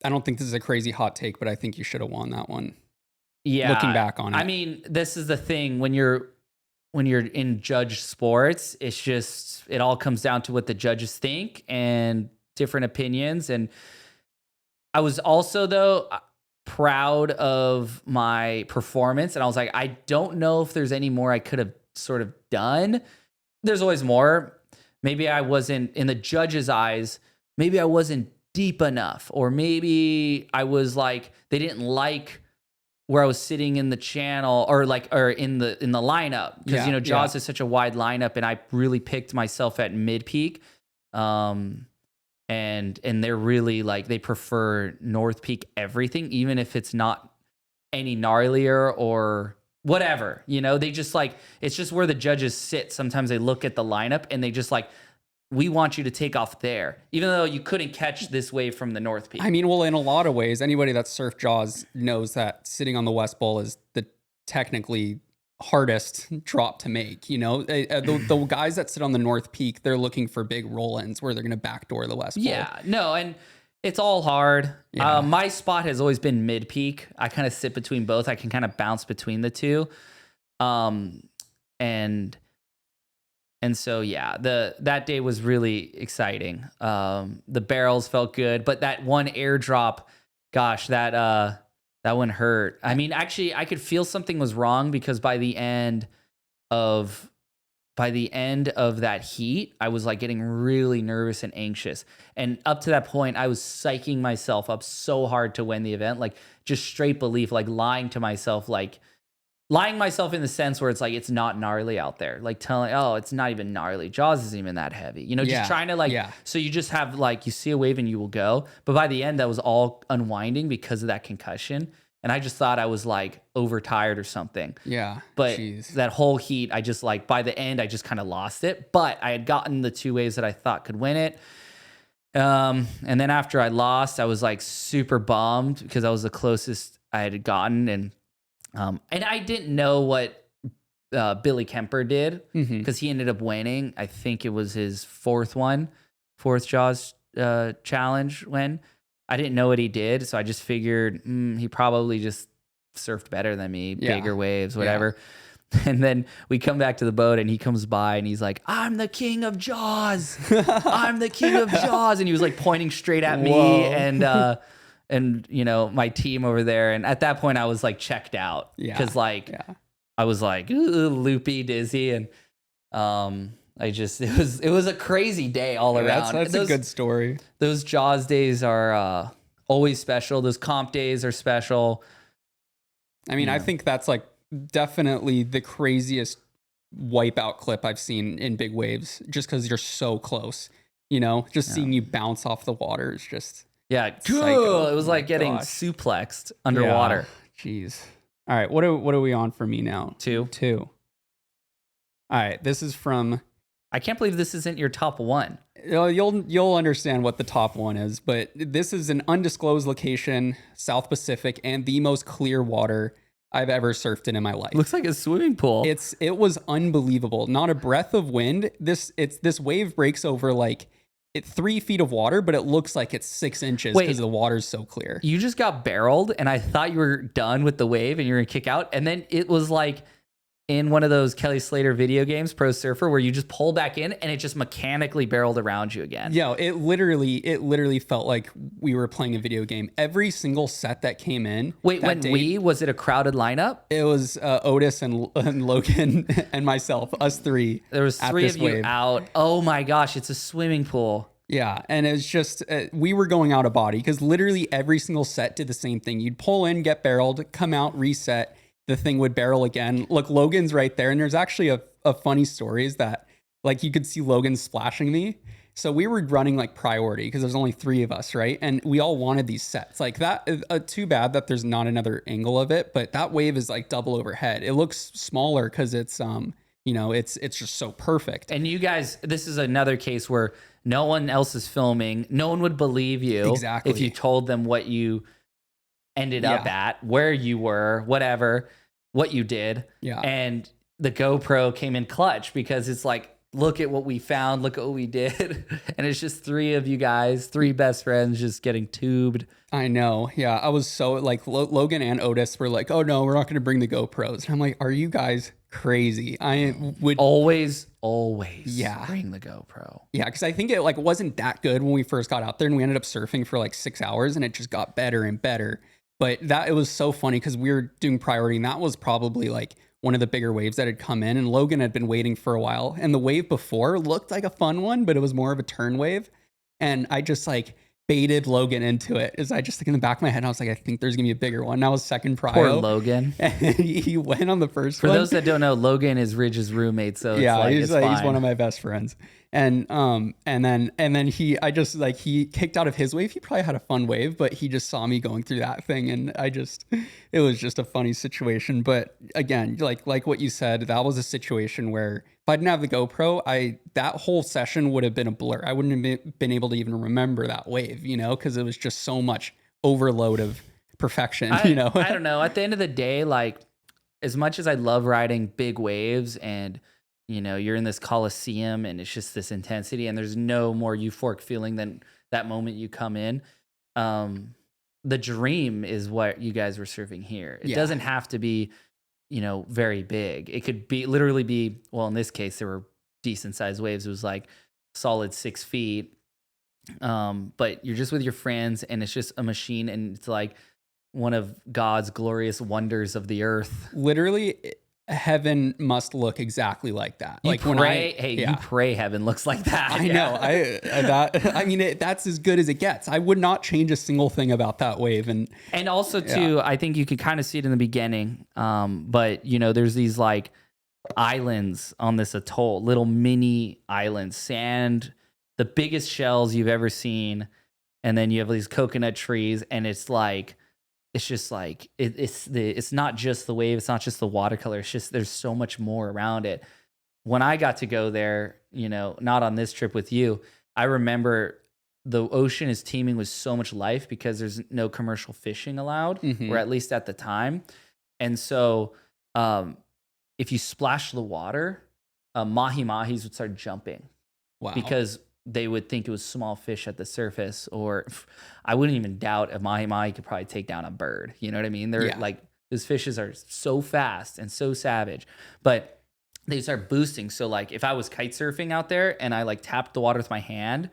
don't think this is a crazy hot take, but I think you should have won that one. Yeah. looking back on it. I mean, this is the thing when you're in judge sports, it's just it all comes down to what the judges think and different opinions. And I was also though proud of my performance, and I was like, I don't know if there's any more I could have sort of done. There's always more. Maybe I wasn't in the judge's eyes. Maybe I wasn't deep enough, or maybe I was like they didn't like where I was sitting in the channel or in the lineup, because you know Jaws is such a wide lineup, and I really picked myself at mid peak, and they're really like they prefer North Peak everything, even if it's not any gnarlier or whatever, you know, they just like it's just where the judges sit. Sometimes they look at the lineup and they just like, we want you to take off there, even though you couldn't catch this wave from the North Peak. I mean, well, in a lot of ways, anybody that's surfed Jaws knows that sitting on the West Bowl is the technically hardest drop to make. You know, the guys that sit on the North Peak, they're looking for big roll-ins where they're going to backdoor the West Bowl. Yeah, no, and it's all hard. Yeah. My spot has always been mid peak. I kind of sit between both. I can kind of bounce between the two. And so yeah, that day was really exciting. The barrels felt good, but that one airdrop, gosh, that one hurt. I mean, actually, I could feel something was wrong, because by the end of that heat, I was like getting really nervous and anxious. And up to that point, I was psyching myself up so hard to win the event, like just straight belief, like lying myself in the sense where it's like, it's not gnarly out there. Like telling, oh, it's not even gnarly. Jaws isn't even that heavy. You know, just trying to so you just have like, you see a wave and you will go. But by the end, that was all unwinding because of that concussion. And I just thought I was like overtired or something. Yeah. But that whole heat, I just like, by the end, I just kind of lost it. But I had gotten the two waves that I thought could win it. And then after I lost, I was like super bummed because I was the closest I had gotten. And I didn't know what Billy Kemper did, because he ended up winning. I think it was his fourth Jaws challenge win. I didn't know what he did, so I just figured he probably just surfed better than me, bigger waves, whatever. Yeah. And then we come back to the boat, and he comes by, and he's like, "I'm the king of Jaws. I'm the king of Jaws." And he was like pointing straight at me, and you know, my team over there. And at that point, I was like checked out, because I was like loopy, dizzy, and it was a crazy day all around. That's a good story. Those Jaws days are always special. Those comp days are special. I mean, I think that's like definitely the craziest wipeout clip I've seen in big waves, just because you're so close. You know, just seeing you bounce off the water is just cool. It was like getting suplexed underwater. Jeez. All right, what are we on for me now? Two. All right, this is from. I can't believe this isn't your top one. You'll understand what the top one is, but this is an undisclosed location, South Pacific, and the most clear water I've ever surfed in my life. Looks like a swimming pool. It was unbelievable. Not a breath of wind. This wave breaks over like 3 feet of water, but it looks like it's 6 inches because the water's so clear. You just got barreled, and I thought you were done with the wave and you were gonna kick out, and then it was like in one of those Kelly Slater video games, Pro Surfer, where you just pull back in and it just mechanically barreled around you again. Yeah, it literally felt like we were playing a video game. Every single set that came in. Wait, was it a crowded lineup? It was Otis and Logan and myself, us three. There was 3 of you out. Oh my gosh, it's a swimming pool. Yeah, and it's just, we were going out of body, because literally every single set did the same thing. You'd pull in, get barreled, come out, reset. The thing would barrel again. Look, Logan's right there. And there's actually a funny story is that like you could see Logan splashing me. So we were running like priority because there's only 3 of us, right? And we all wanted these sets like that. Too bad that there's not another angle of it, but that wave is like double overhead. It looks smaller because it's, you know, it's just so perfect. And you guys, this is another case where no one else is filming. No one would believe you if you told them what you ended up at, where you were, whatever, what you did. Yeah. And the GoPro came in clutch, because it's like look at what we found, look at what we did. And it's just three of you guys, three best friends just getting tubed. I know. Yeah. I was so like Logan and Otis were like, oh no, we're not going to bring the GoPros. And I'm like, are you guys crazy? I would always yeah. bring the GoPro. Yeah. Cause I think it like wasn't that good when we first got out there, and we ended up surfing for like 6 hours, and it just got better and better. But it was so funny because we were doing priority, and that was probably like one of the bigger waves that had come in, and Logan had been waiting for a while. And the wave before looked like a fun one, but it was more of a turn wave. And I just like baited Logan into it. As I just think in the back of my head, I was like, I think there's gonna be a bigger one. And I was second prio. Poor Logan. And he went on the first For one. those that don't know, Logan is Ridge's roommate, so yeah, it's like, he's it's fine. one of my best friends. And then he kicked out of his wave. He probably had a fun wave, but he just saw me going through that thing, and it was just a funny situation. But again, like what you said, that was a situation where if I didn't have the GoPro, that whole session would have been a blur. I wouldn't have been able to even remember that wave, because it was just so much overload of perfection. I don't know. At the end of the day, like, as much as I love riding big waves, and you're in this coliseum and it's just this intensity, and there's no more euphoric feeling than that moment you come in. The dream is what you guys were surfing here. It doesn't have to be, very big. It could literally be, well, in this case, there were decent sized waves. It was like solid 6 feet. But you're just with your friends, and it's just a machine, and it's like one of God's glorious wonders of the earth. Literally, heaven must look exactly like that. You pray heaven looks like that. I know. That's as good as it gets. I would not change a single thing about that wave. And also too, I think you could kind of see it in the beginning. But there's these like islands on this atoll, little mini islands, sand, the biggest shells you've ever seen. And then you have these coconut trees, and it's just like it's not just the wave, it's not just the watercolor, it's just there's so much more around it. When I got to go there, not on this trip with you, I remember the ocean is teeming with so much life because there's no commercial fishing allowed, or at least at the time. And so if you splash the water, mahi-mahis would start jumping. Wow. Because they would think it was small fish at the surface, or I wouldn't even doubt a mahi-mahi could probably take down a bird. You know what I mean? They're like, those fishes are so fast and so savage, but they start boosting. So like if I was kite surfing out there and I like tapped the water with my hand,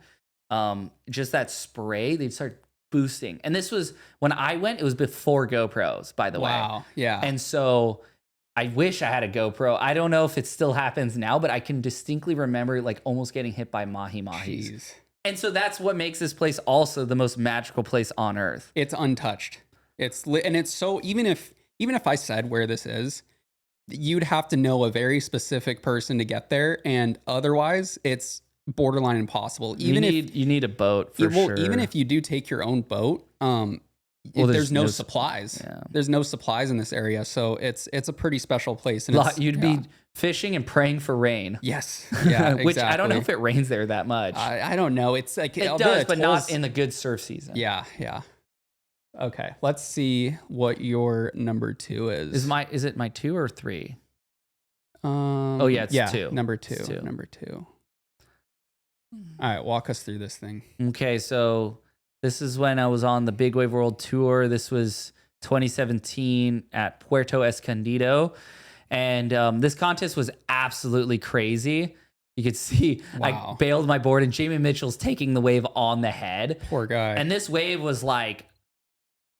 just that spray, they'd start boosting. And this was when I went, it was before GoPros, by the way. Wow. Yeah. And so I wish I had a GoPro. I don't know if it still happens now, but I can distinctly remember like almost getting hit by mahi-mahis. Jeez. And so that's what makes this place also the most magical place on earth. It's untouched. And it's so, even if I said where this is, you'd have to know a very specific person to get there, and otherwise it's borderline impossible. You need a boat for sure. Even if you do take your own boat, there's no supplies. Yeah. There's no supplies in this area, so it's a pretty special place. And you'd be fishing and praying for rain. Yes, yeah, Which exactly. I don't know if it rains there that much. I don't know. It's like it does, but not in the good surf season. Yeah. Okay, let's see what your number 2 is. Is it my 2 or 3? It's 2. Number 2. Number 2. All right, walk us through this thing. Okay, so this is when I was on the Big Wave World Tour. This was 2017 at Puerto Escondido. And this contest was absolutely crazy. You could see I bailed my board, and Jamie Mitchell's taking the wave on the head. Poor guy. And this wave was like,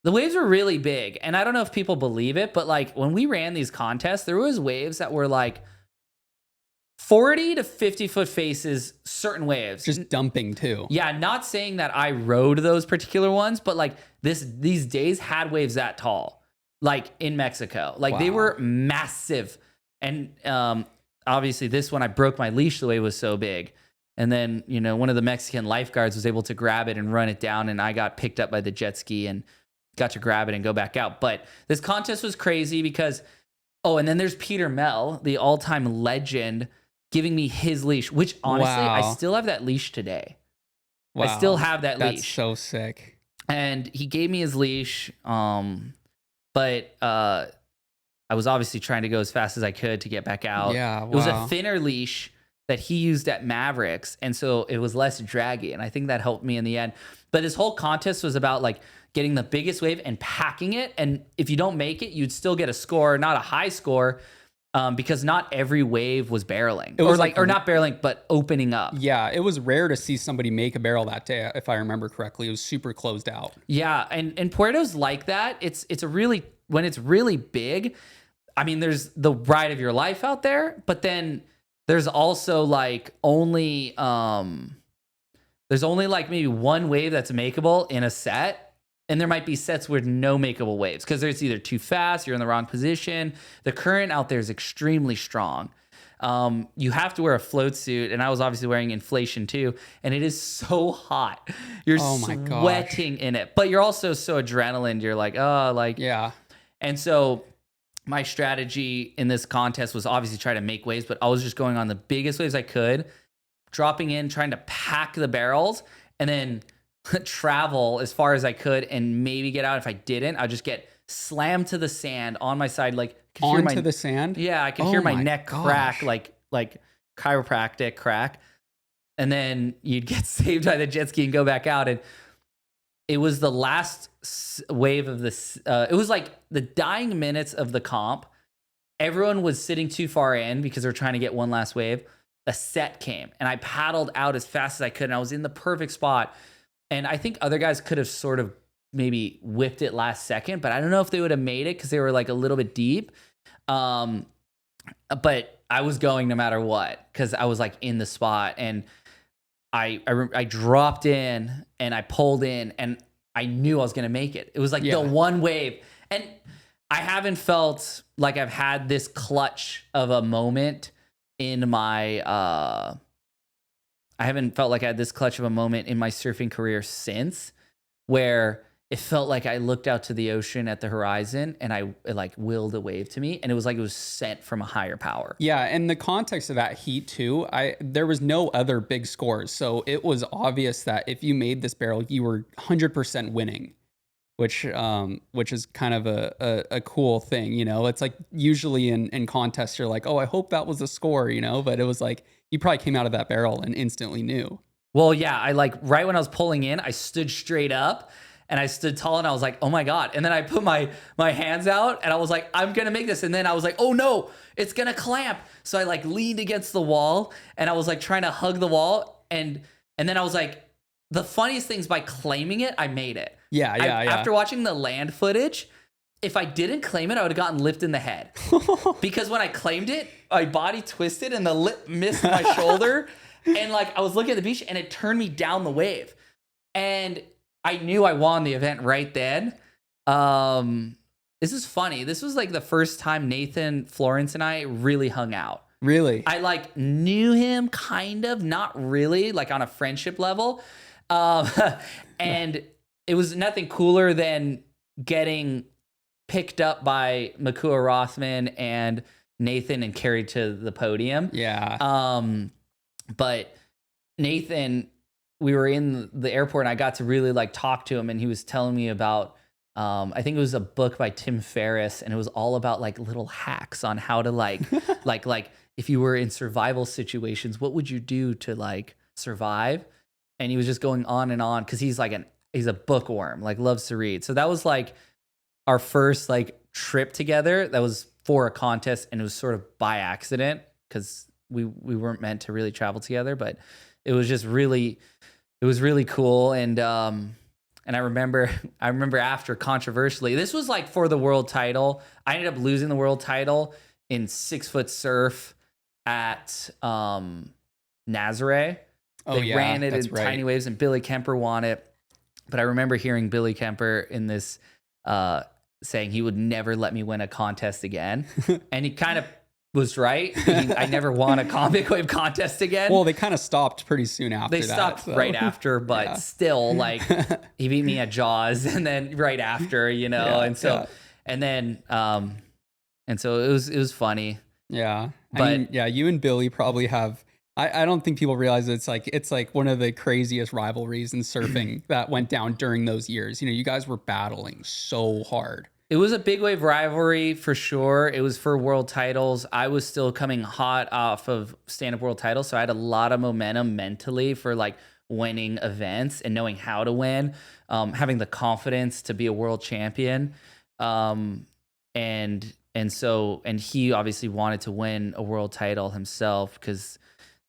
the waves were really big. And I don't know if people believe it, but like when we ran these contests, there was waves that were like 40 to 50 foot faces, certain waves. Just dumping too. Yeah, not saying that I rode those particular ones, but like these days had waves that tall, like in Mexico. Like they were massive. And obviously this one, I broke my leash, the wave was so big. And then, one of the Mexican lifeguards was able to grab it and run it down, and I got picked up by the jet ski and got to grab it and go back out. But this contest was crazy because, and then there's Peter Mell, the all-time legend, giving me his leash, which honestly, I still have that leash today. Wow. I still have that leash. That's so sick. And he gave me his leash, but I was obviously trying to go as fast as I could to get back out. Yeah, wow. It was a thinner leash, that he used at Mavericks. And so it was less draggy. And I think that helped me in the end. But this whole contest was about like getting the biggest wave and packing it. And if you don't make it, you'd still get a score, not a high score, because not every wave was barreling. Or not barreling, but opening up. Yeah, it was rare to see somebody make a barrel that day, if I remember correctly. It was super closed out. Yeah, and Puerto's like that. It's a really, when it's really big, I mean, there's the ride of your life out there, but then there's also like only there's only like maybe one wave that's makeable in a set. And there might be sets with no makeable waves because it's either too fast, you're in the wrong position. The current out there is extremely strong. You have to wear a float suit, and I was obviously wearing inflation too, and it is so hot. You're sweating in it, but you're also so adrenaline. You're like, oh, like, yeah. And so my strategy in this contest was obviously try to make waves, but I was just going on the biggest waves I could, dropping in, trying to pack the barrels, and then travel as far as I could and maybe get out. If I didn't, I'd just get slammed to the sand on my side, like onto the sand. Yeah, I could hear my neck crack, like chiropractic crack, and then you'd get saved by the jet ski and go back out. And it was the last wave of this. It was like the dying minutes of the comp. Everyone was sitting too far in because they were trying to get one last wave. A set came, and I paddled out as fast as I could, and I was in the perfect spot. And I think other guys could have sort of maybe whipped it last second, but I don't know if they would have made it because they were like a little bit deep. But I was going no matter what because I was like in the spot, and I dropped in and I pulled in, and I knew I was gonna make it. It was like the one wave, and I haven't felt like I've had this clutch of a moment in my. I haven't felt like I had this clutch of a moment in my surfing career since, where it felt like I looked out to the ocean at the horizon and it like willed a wave to me, and it was like it was sent from a higher power. Yeah, and the context of that heat too, there was no other big scores, so it was obvious that if you made this barrel, you were 100% winning, which is kind of a cool thing, you know. It's like usually in contests you're like, oh, I hope that was a score, you know, but it was like you probably came out of that barrel and instantly knew. Well, yeah, I like right when I was pulling in, I stood straight up and I stood tall and I was like, oh my God. And then I put my hands out and I was like, I'm gonna make this. And then I was like, oh no, it's gonna clamp. So I like leaned against the wall and I was like trying to hug the wall. And then I was like, the funniest thing is by claiming it, I made it. Yeah. After watching the land footage, if I didn't claim it, I would have gotten lipped in the head. Because when I claimed it, my body twisted and the lip missed my shoulder. And like I was looking at the beach and it turned me down the wave. And I knew I won the event right then. This is funny. This was like the first time Nathan, Florence, and I really hung out. Really? I like knew him kind of, not really, like on a friendship level. And it was nothing cooler than getting picked up by Makua Rothman and Nathan and carried to the podium. Yeah. But Nathan, we were in the airport and I got to really like talk to him, and he was telling me about I think it was a book by Tim Ferriss, and it was all about like little hacks on how to like like if you were in survival situations, what would you do to like survive? And he was just going on and on because he's a bookworm, like loves to read. So that was like our first like trip together. That was for a contest, and it was sort of by accident because we weren't meant to really travel together, but it was just really, it was really cool. And I remember after, controversially, this was like for the world title. I ended up losing the world title in 6 foot surf at Nazare. They ran it in tiny waves, and Billy Kemper won it. But I remember hearing Billy Kemper in this saying he would never let me win a contest again. And he kind of was right. I never won a big wave contest again. Well, they kind of stopped pretty soon after that. They stopped right after, but still, like, he beat me at Jaws, and then right after, you know, and so it was funny. Yeah, but I mean, you and Billy probably have. I don't think people realize it's like one of the craziest rivalries in surfing that went down during those years. You know, you guys were battling so hard. It was a big wave rivalry for sure. It was for world titles. I was still coming hot off of stand-up world titles, so I had a lot of momentum mentally for like winning events and knowing how to win, having the confidence to be a world champion. Um, and he obviously wanted to win a world title himself because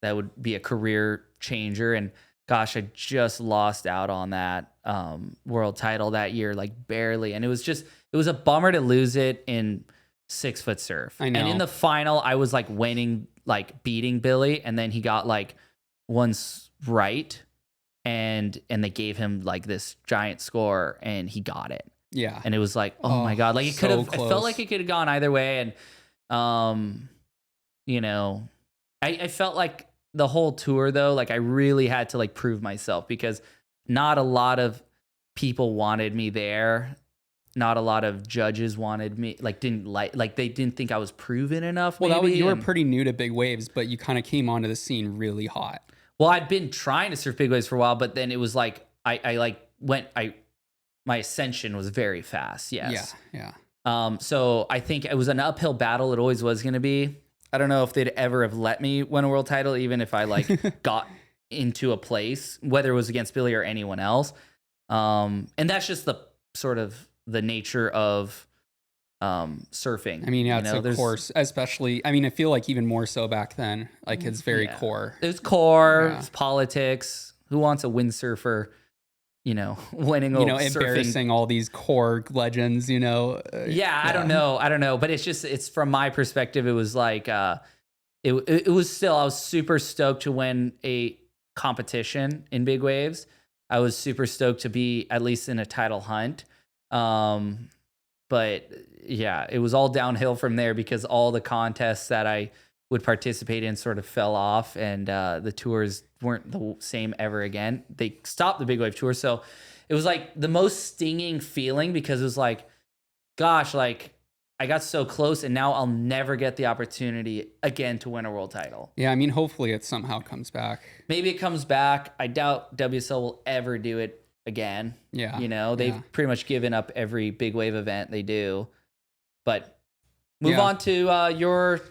that would be a career changer. And gosh, I just lost out on that world title that year, like barely. And it was a bummer to lose it in 6-foot surf. I know. And in the final, I was like winning, like beating Billy, and then he got like right, and they gave him like this giant score, and he got it. Yeah. And it was like, oh my God, like it could have. so It felt like it could have gone either way, and you know, I felt like the whole tour though, like I really had to like prove myself because not a lot of people wanted me there. Not a lot of judges wanted me, like they didn't think I was proven enough. Well, maybe. you were pretty new to big waves, but you kind of came onto the scene really hot. Well, I'd been trying to surf big waves for a while, but then it was like my ascension was very fast. Yes. Yeah. So I think it was an uphill battle. It always was going to be. I don't know if they'd ever have let me win a world title, even if I like got into a place, whether it was against Billy or anyone else. And that's just the sort of the nature of surfing. I mean, yeah, it's of course, especially, I mean, I feel like even more so back then, like it's very core. It was core, it's politics. Who wants a windsurfer, winning over embarrassing all these core legends, Yeah, I don't know. But it's from my perspective, it was like, it was still, I was super stoked to win a competition in big waves. I was super stoked to be at least in a title hunt. But yeah, it was all downhill from there because all the contests that I would participate in sort of fell off, and the tours weren't the same ever again. They stopped the big wave tour. So it was like the most stinging feeling because it was like, gosh, like I got so close and now I'll never get the opportunity again to win a world title. Yeah, I mean, hopefully it somehow comes back. Maybe it comes back. I doubt WSL will ever do it again. Yeah. They've pretty much given up every big wave event they do. But move on to your,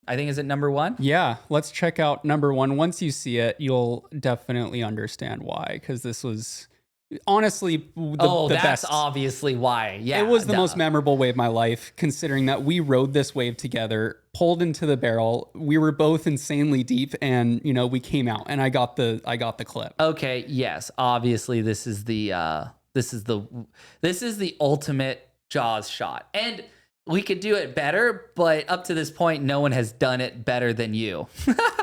I think, is it number one? Yeah, let's check out number one. Once you see it, you'll definitely understand why, because this was honestly the that's best. Obviously why. Yeah, it was the most memorable wave of my life, considering that we rode this wave together, pulled into the barrel. We were both insanely deep, and we came out, and I got the clip. Okay, yes, obviously this is the ultimate Jaws shot, and we could do it better, but up to this point, no one has done it better than you.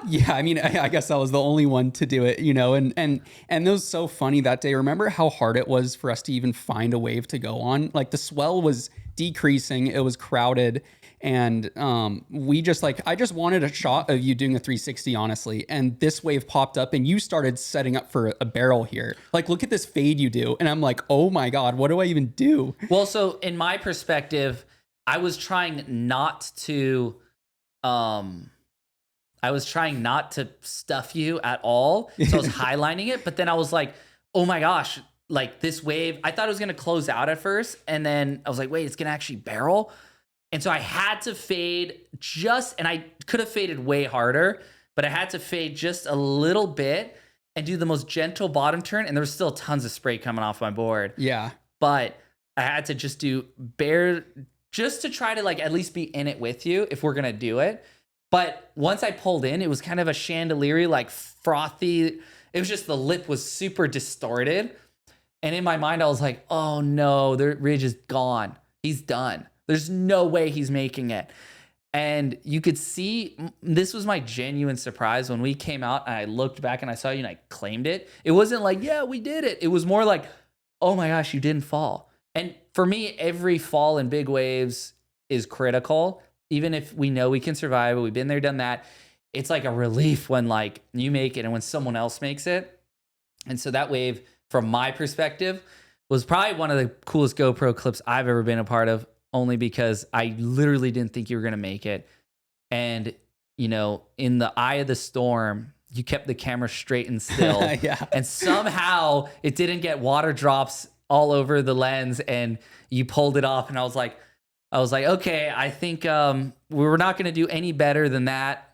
Yeah, I mean, I guess I was the only one to do it, and it was so funny that day. Remember how hard it was for us to even find a wave to go on? Like the swell was decreasing, it was crowded, and I just wanted a shot of you doing a 360, honestly. And this wave popped up, and you started setting up for a barrel here. Like, look at this fade you do, and I'm like, oh my god, what do I even do? Well, so in my perspective, I was trying not to stuff you at all. So I was highlining it, but then I was like, oh my gosh, like this wave, I thought it was going to close out at first. And then I was like, wait, it's going to actually barrel. And so I had to fade and I could have faded way harder, but I had to fade just a little bit and do the most gentle bottom turn. And there was still tons of spray coming off my board. Yeah. But I had to just do just to try to like at least be in it with you if we're gonna do it. But once I pulled in, it was kind of a chandelier, like frothy. It was just the lip was super distorted. And in my mind, I was like, oh no, the ridge is gone. He's done. There's no way he's making it. And you could see, this was my genuine surprise when we came out and I looked back and I saw you and I claimed it. It wasn't like, yeah, we did it. It was more like, oh my gosh, you didn't fall. And for me, every fall in big waves is critical. Even if we know we can survive it, we've been there, done that. It's like a relief when like you make it and when someone else makes it. And so that wave, from my perspective, was probably one of the coolest GoPro clips I've ever been a part of, only because I literally didn't think you were going to make it. And, in the eye of the storm, you kept the camera straight and still. Yeah. And somehow it didn't get water drops all over the lens, and you pulled it off, and I was like, okay, I think we're not going to do any better than that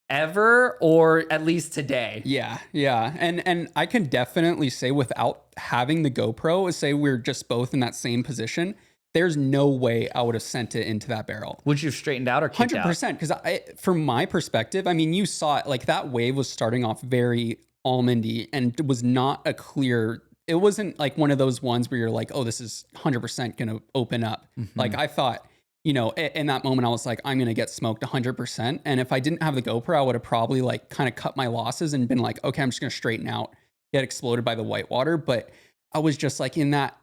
ever, or at least today. Yeah. And I can definitely say, without having the GoPro, say we're just both in that same position, there's no way I would have sent it into that barrel. Would you have straightened out or kicked out? 100%. Because from my perspective, I mean, you saw it, like that wave was starting off very almondy and was not a clear. It wasn't like one of those ones where you're like, oh, this is 100% going to open up. Like I thought, you know, in that moment, I was like, I'm going to get smoked 100%. And if I didn't have the GoPro, I would have probably like kind of cut my losses and been like, okay, I'm just going to straighten out, get exploded by the whitewater. But I was just like in that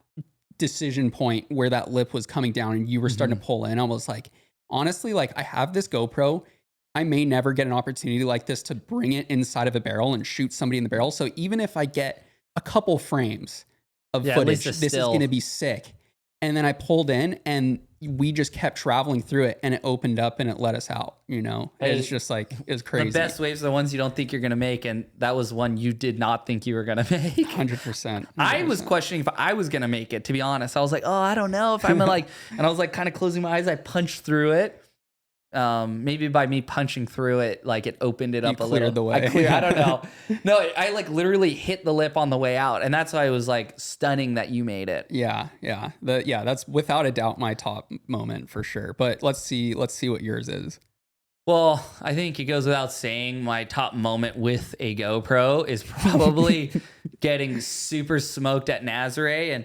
decision point where that lip was coming down and you were starting to pull in. I was like, honestly, like I have this GoPro. I may never get an opportunity like this to bring it inside of a barrel and shoot somebody in the barrel. So even if I get a couple frames of footage, this is going to be sick. And then I pulled in and we just kept traveling through it and it opened up and it let us out, you know? It's just like, it was crazy. The best waves are the ones you don't think you're going to make. And that was one you did not think you were going to make. 100%. I was questioning if I was going to make it, to be honest. I was like, oh, I don't know if I'm gonna like, and I was like kind of closing my eyes. I punched through it. Maybe by me punching through it, like it opened it up a little. The way. I don't know. No, I like literally hit the lip on the way out, and that's why it was like stunning that you made it. Yeah. That's without a doubt my top moment for sure. But let's see what yours is. Well, I think it goes without saying my top moment with a GoPro is probably getting super smoked at Nazare, and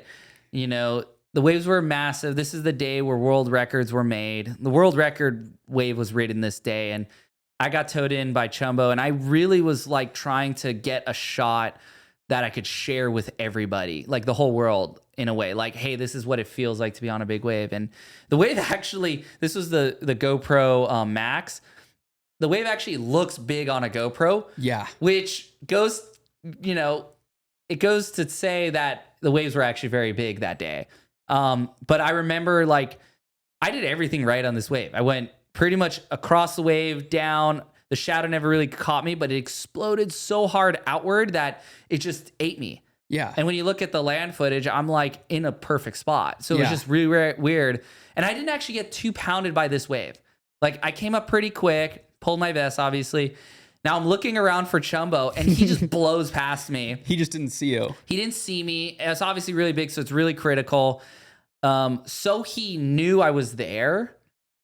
you know. The waves were massive. This is the day where world records were made. The world record wave was ridden this day, and I got towed in by Chumbo, and I really was like trying to get a shot that I could share with everybody, like the whole world in a way. Like, hey, this is what it feels like to be on a big wave. And the wave actually, this was the GoPro Max. The wave actually looks big on a GoPro. Yeah. Which goes, you know, it goes to say that the waves were actually very big that day. But I remember like I did everything right on this wave. I went pretty much across the wave down. The shadow never really caught me, but it exploded so hard outward that it just ate me. Yeah. And when you look at the land footage, I'm like in a perfect spot. So it was just really weird. And I didn't actually get too pounded by this wave. Like I came up pretty quick, pulled my vest, obviously. Now I'm looking around for Chumbo and he just blows past me. He just didn't see you. He didn't see me. It's obviously really big, so it's really critical. So he knew I was there.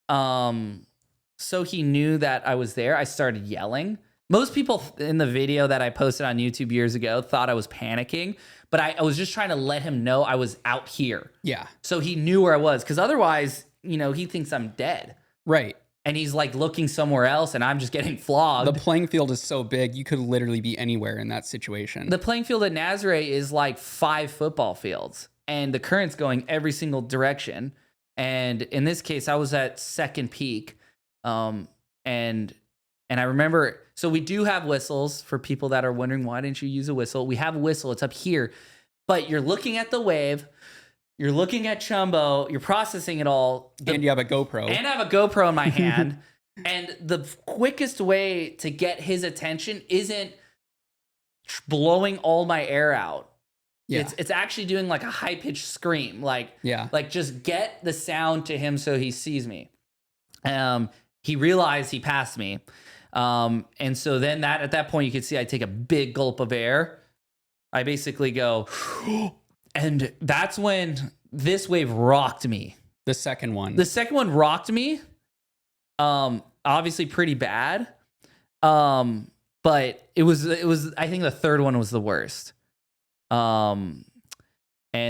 So he knew that I was there. I started yelling. Most people in the video that I posted on YouTube years ago thought I was panicking, but I was just trying to let him know I was out here. Yeah. So he knew where I was, because otherwise, you know, he thinks I'm dead. Right. And he's like looking somewhere else and I'm just getting flogged. The playing field is so big, you could literally be anywhere in that situation. The playing field at Nazare is like 5 football fields and the current's going every single direction. And in this case, I was at second peak. And I remember, so we do have whistles for people that are wondering, why didn't you use a whistle? We have a whistle. It's up here, but you're looking at the wave. You're looking at Chumbo, you're processing it all. And you have a GoPro. And I have a GoPro in my hand. And the quickest way to get his attention isn't blowing all my air out. Yeah. It's actually doing like a high-pitched scream. Like just get the sound to him so he sees me. He realized he passed me. And so then at that point, you could see I take a big gulp of air. I basically go... And that's when this wave rocked me. The second one. The second one rocked me. Obviously pretty bad. But it was I think the third one was the worst. And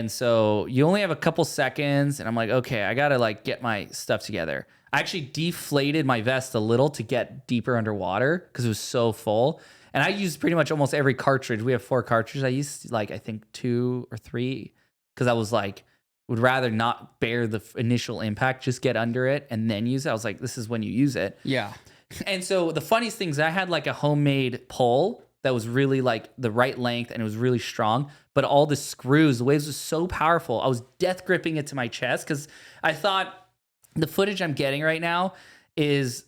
so you only have a couple seconds and I'm like, okay, I got to like get my stuff together. I actually deflated my vest a little to get deeper underwater because it was so full. And I used pretty much almost every cartridge. We have 4 cartridges. I used like, I think 2 or 3 because I was like, would rather not bear the initial impact, just get under it and then use it. I was like, this is when you use it. Yeah. And so the funniest thing is I had like a homemade pole that was really like the right length and it was really strong. But all the screws, the waves was so powerful. I was death gripping it to my chest because I thought the footage I'm getting right now is...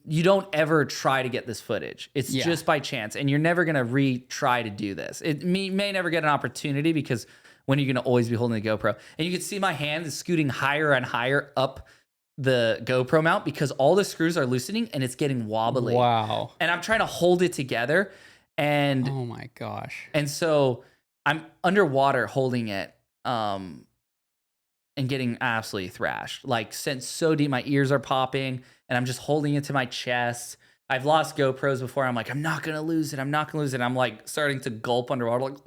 You don't ever try to get this footage. It's just by chance. And you're never going to retry to do this. It may never get an opportunity because when are you going to always be holding the GoPro? And you can see my hand is scooting higher and higher up the GoPro mount because all the screws are loosening and it's getting wobbly. Wow. And I'm trying to hold it together. And oh my gosh. And so I'm underwater holding it and getting absolutely thrashed. Like sent so deep, my ears are popping and I'm just holding it to my chest. I've lost GoPros before. I'm like, I'm not going to lose it. I'm not going to lose it. I'm like starting to gulp underwater, like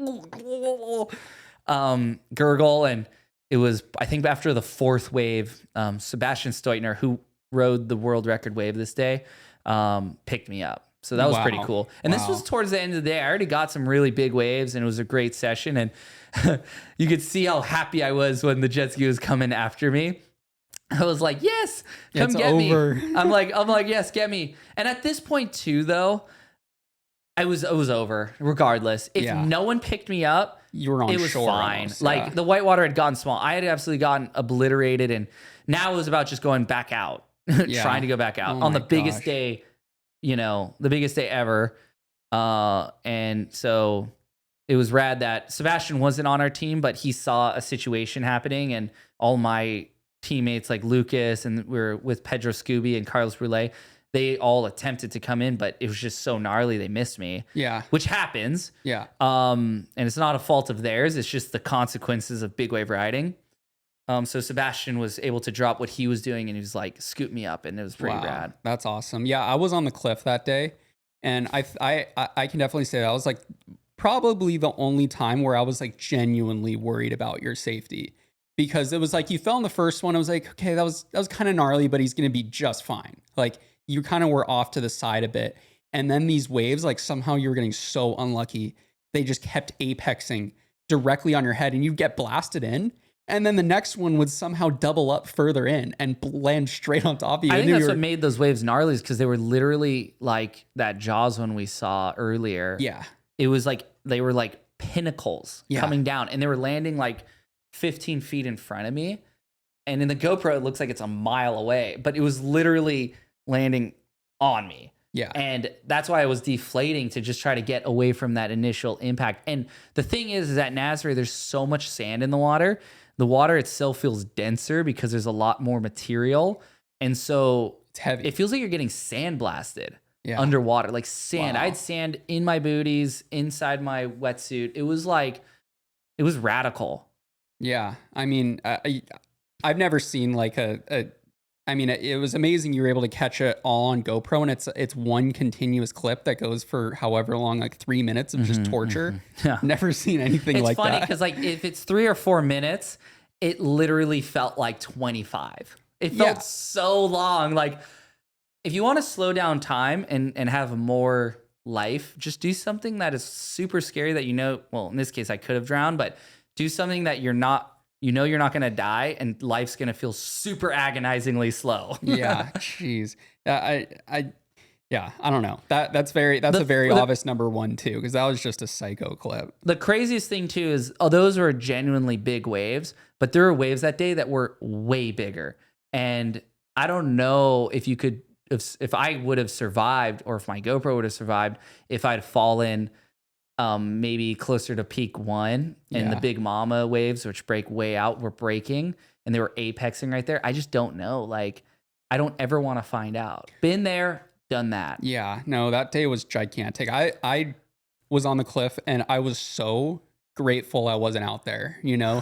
gurgle. And it was, I think after the fourth wave, Sebastian Steutner, who rode the world record wave this day, picked me up. So that was pretty cool. And this was towards the end of the day. I already got some really big waves and it was a great session. And you could see how happy I was when the jet ski was coming after me. I was like, yes, come get me. I'm like, yes, get me. And at this point too, though, it was over regardless. If no one picked me up, you were on it was shore fine. almost, like the whitewater had gotten small. I had absolutely gotten obliterated. And now it was about just going back out, trying to go back out on the biggest day, the biggest day ever. And so it was rad that Sebastian wasn't on our team, but he saw a situation happening and all my teammates like Lucas and we were with Pedro Scooby and Carlos Brule, they all attempted to come in, but it was just so gnarly they missed me. Yeah. Which happens. Yeah. And it's not a fault of theirs. It's just the consequences of big wave riding. So Sebastian was able to drop what he was doing and he was like, scoot me up. And it was pretty rad. That's awesome. Yeah. I was on the cliff that day and I can definitely say that was like probably the only time where I was like genuinely worried about your safety. Because it was like you fell in the first one. I was like, okay, that was kind of gnarly, but he's going to be just fine. Like you kind of were off to the side a bit. And then these waves, like somehow you were getting so unlucky. They just kept apexing directly on your head and you'd get blasted in. And then the next one would somehow double up further in and land straight on top of you. I think that's what made those waves gnarly is because they were literally like that Jaws one we saw earlier. Yeah. It was like, they were like pinnacles coming down and they were landing like 15 feet in front of me. And in the GoPro, it looks like it's a mile away, but it was literally landing on me. Yeah. And that's why I was deflating to just try to get away from that initial impact. And the thing is at Nazare, there's so much sand in the water. The water itself feels denser because there's a lot more material. And so it's heavy. It feels like you're getting sandblasted underwater, like sand. I had sand in my booties, inside my wetsuit. It was radical. Yeah. I mean, I've never seen like I mean, it was amazing you were able to catch it all on GoPro and it's one continuous clip that goes for however long, like 3 minutes of just torture. Yeah. Never seen anything like that. It's funny because like if it's 3 or 4 minutes, it literally felt like 25. It felt so long. Like if you want to slow down time and have more life, just do something that is super scary that well, in this case I could have drowned, but do something that you're not going to die and life's going to feel super agonizingly slow. Yeah. Jeez. I don't know. That's a very obvious number one too, because that was just a psycho clip. The craziest thing too is those were genuinely big waves, but there were waves that day that were way bigger. And I don't know if I would have survived or if my GoPro would have survived if I'd fallen maybe closer to peak 1 and the big mama waves, which break way out, were breaking and they were apexing right there. I just don't know. Like, I don't ever want to find out. Been there, done that. Yeah, no, that day was gigantic. I was on the cliff and I was so grateful I wasn't out there.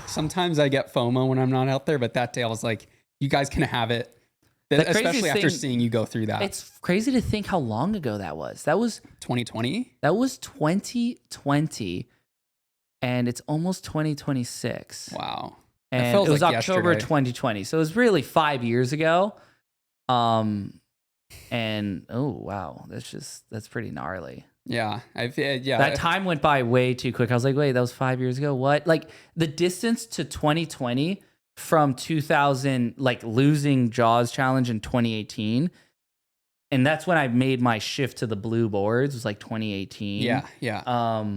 Sometimes I get FOMO when I'm not out there, but that day I was like, you guys can have it. Especially after seeing you go through that. It's crazy to think how long ago that was. That was 2020? That was 2020 and it's almost 2026. Wow. And it was like October 2020. So it was really 5 years ago. And oh wow, that's pretty gnarly. Yeah. That time went by way too quick. I was like, wait, that was 5 years ago. What? Like the distance to 2020 from 2000, like losing Jaws challenge in 2018. And that's when I made my shift to the blue boards. It was like 2018. Yeah.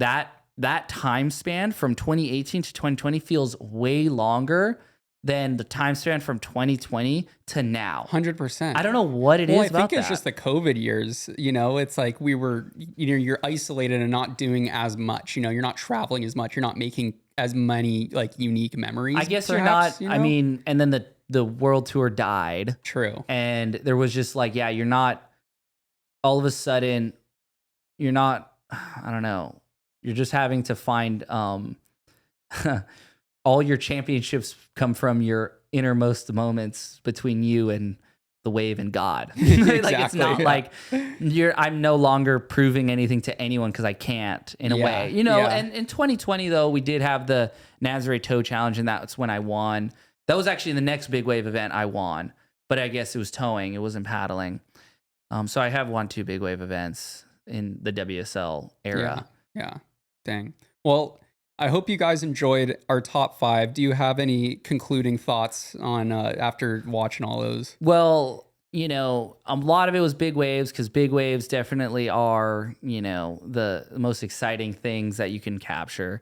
That time span from 2018 to 2020 feels way longer than the time span from 2020 to now. 100%. I don't know what it is about that. I think it's just the COVID years. It's like we were, you're isolated and not doing as much. You're not traveling as much. You're not making as many like unique memories. I guess perhaps, you're not, I mean, and then the world tour died. True. And there was just like, yeah, you're not, all of a sudden, you're not, I don't know, you're just having to find, all your championships come from your innermost moments between you and the wave and God. Exactly, Like it's not like I'm no longer proving anything to anyone because I can't in a way, you know. And in 2020 though, we did have the Nazare Toe Challenge, and that's when I won. That was actually the next big wave event I won, but I guess it was towing, it wasn't paddling. So I have won 2 big wave events in the WSL era. Yeah. Dang. Well, I hope you guys enjoyed our top 5. Do you have any concluding thoughts on after watching all those? Well, you know, a lot of it was big waves because big waves definitely are, you know, the most exciting things that you can capture.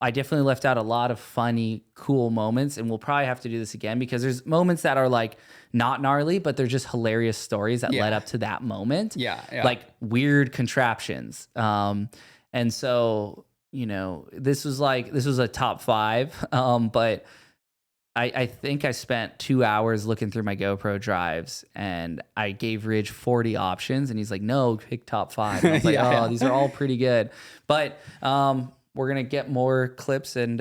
I definitely left out a lot of funny, cool moments, and we'll probably have to do this again because there's moments that are like not gnarly, but they're just hilarious stories that led up to that moment. Yeah. Like weird contraptions. And so, you know, this was a top 5. But I think I spent 2 hours looking through my GoPro drives, and I gave Ridge 40 options, and he's like, no, pick top 5. And I was like, these are all pretty good. But we're going to get more clips, and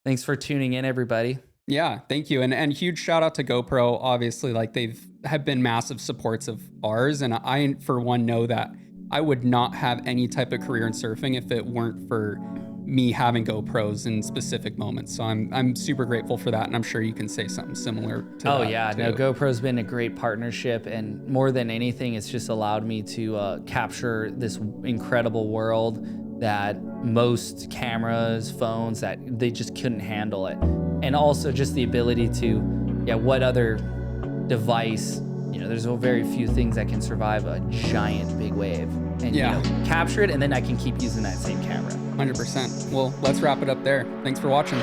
thanks for tuning in, everybody. Yeah, thank you. And huge shout out to GoPro. Obviously, like have been massive supports of ours. And I, for one, know that I would not have any type of career in surfing if it weren't for me having GoPros in specific moments. So I'm super grateful for that. And I'm sure you can say something similar to that. Oh yeah, no, GoPro's been a great partnership. And more than anything, it's just allowed me to capture this incredible world that most cameras, phones, that they just couldn't handle it. And also just the ability to, what other device, you know, there's very few things that can survive a giant big wave. And you know, capture it, and then I can keep using that same camera. 100%. Well, let's wrap it up there. Thanks for watching.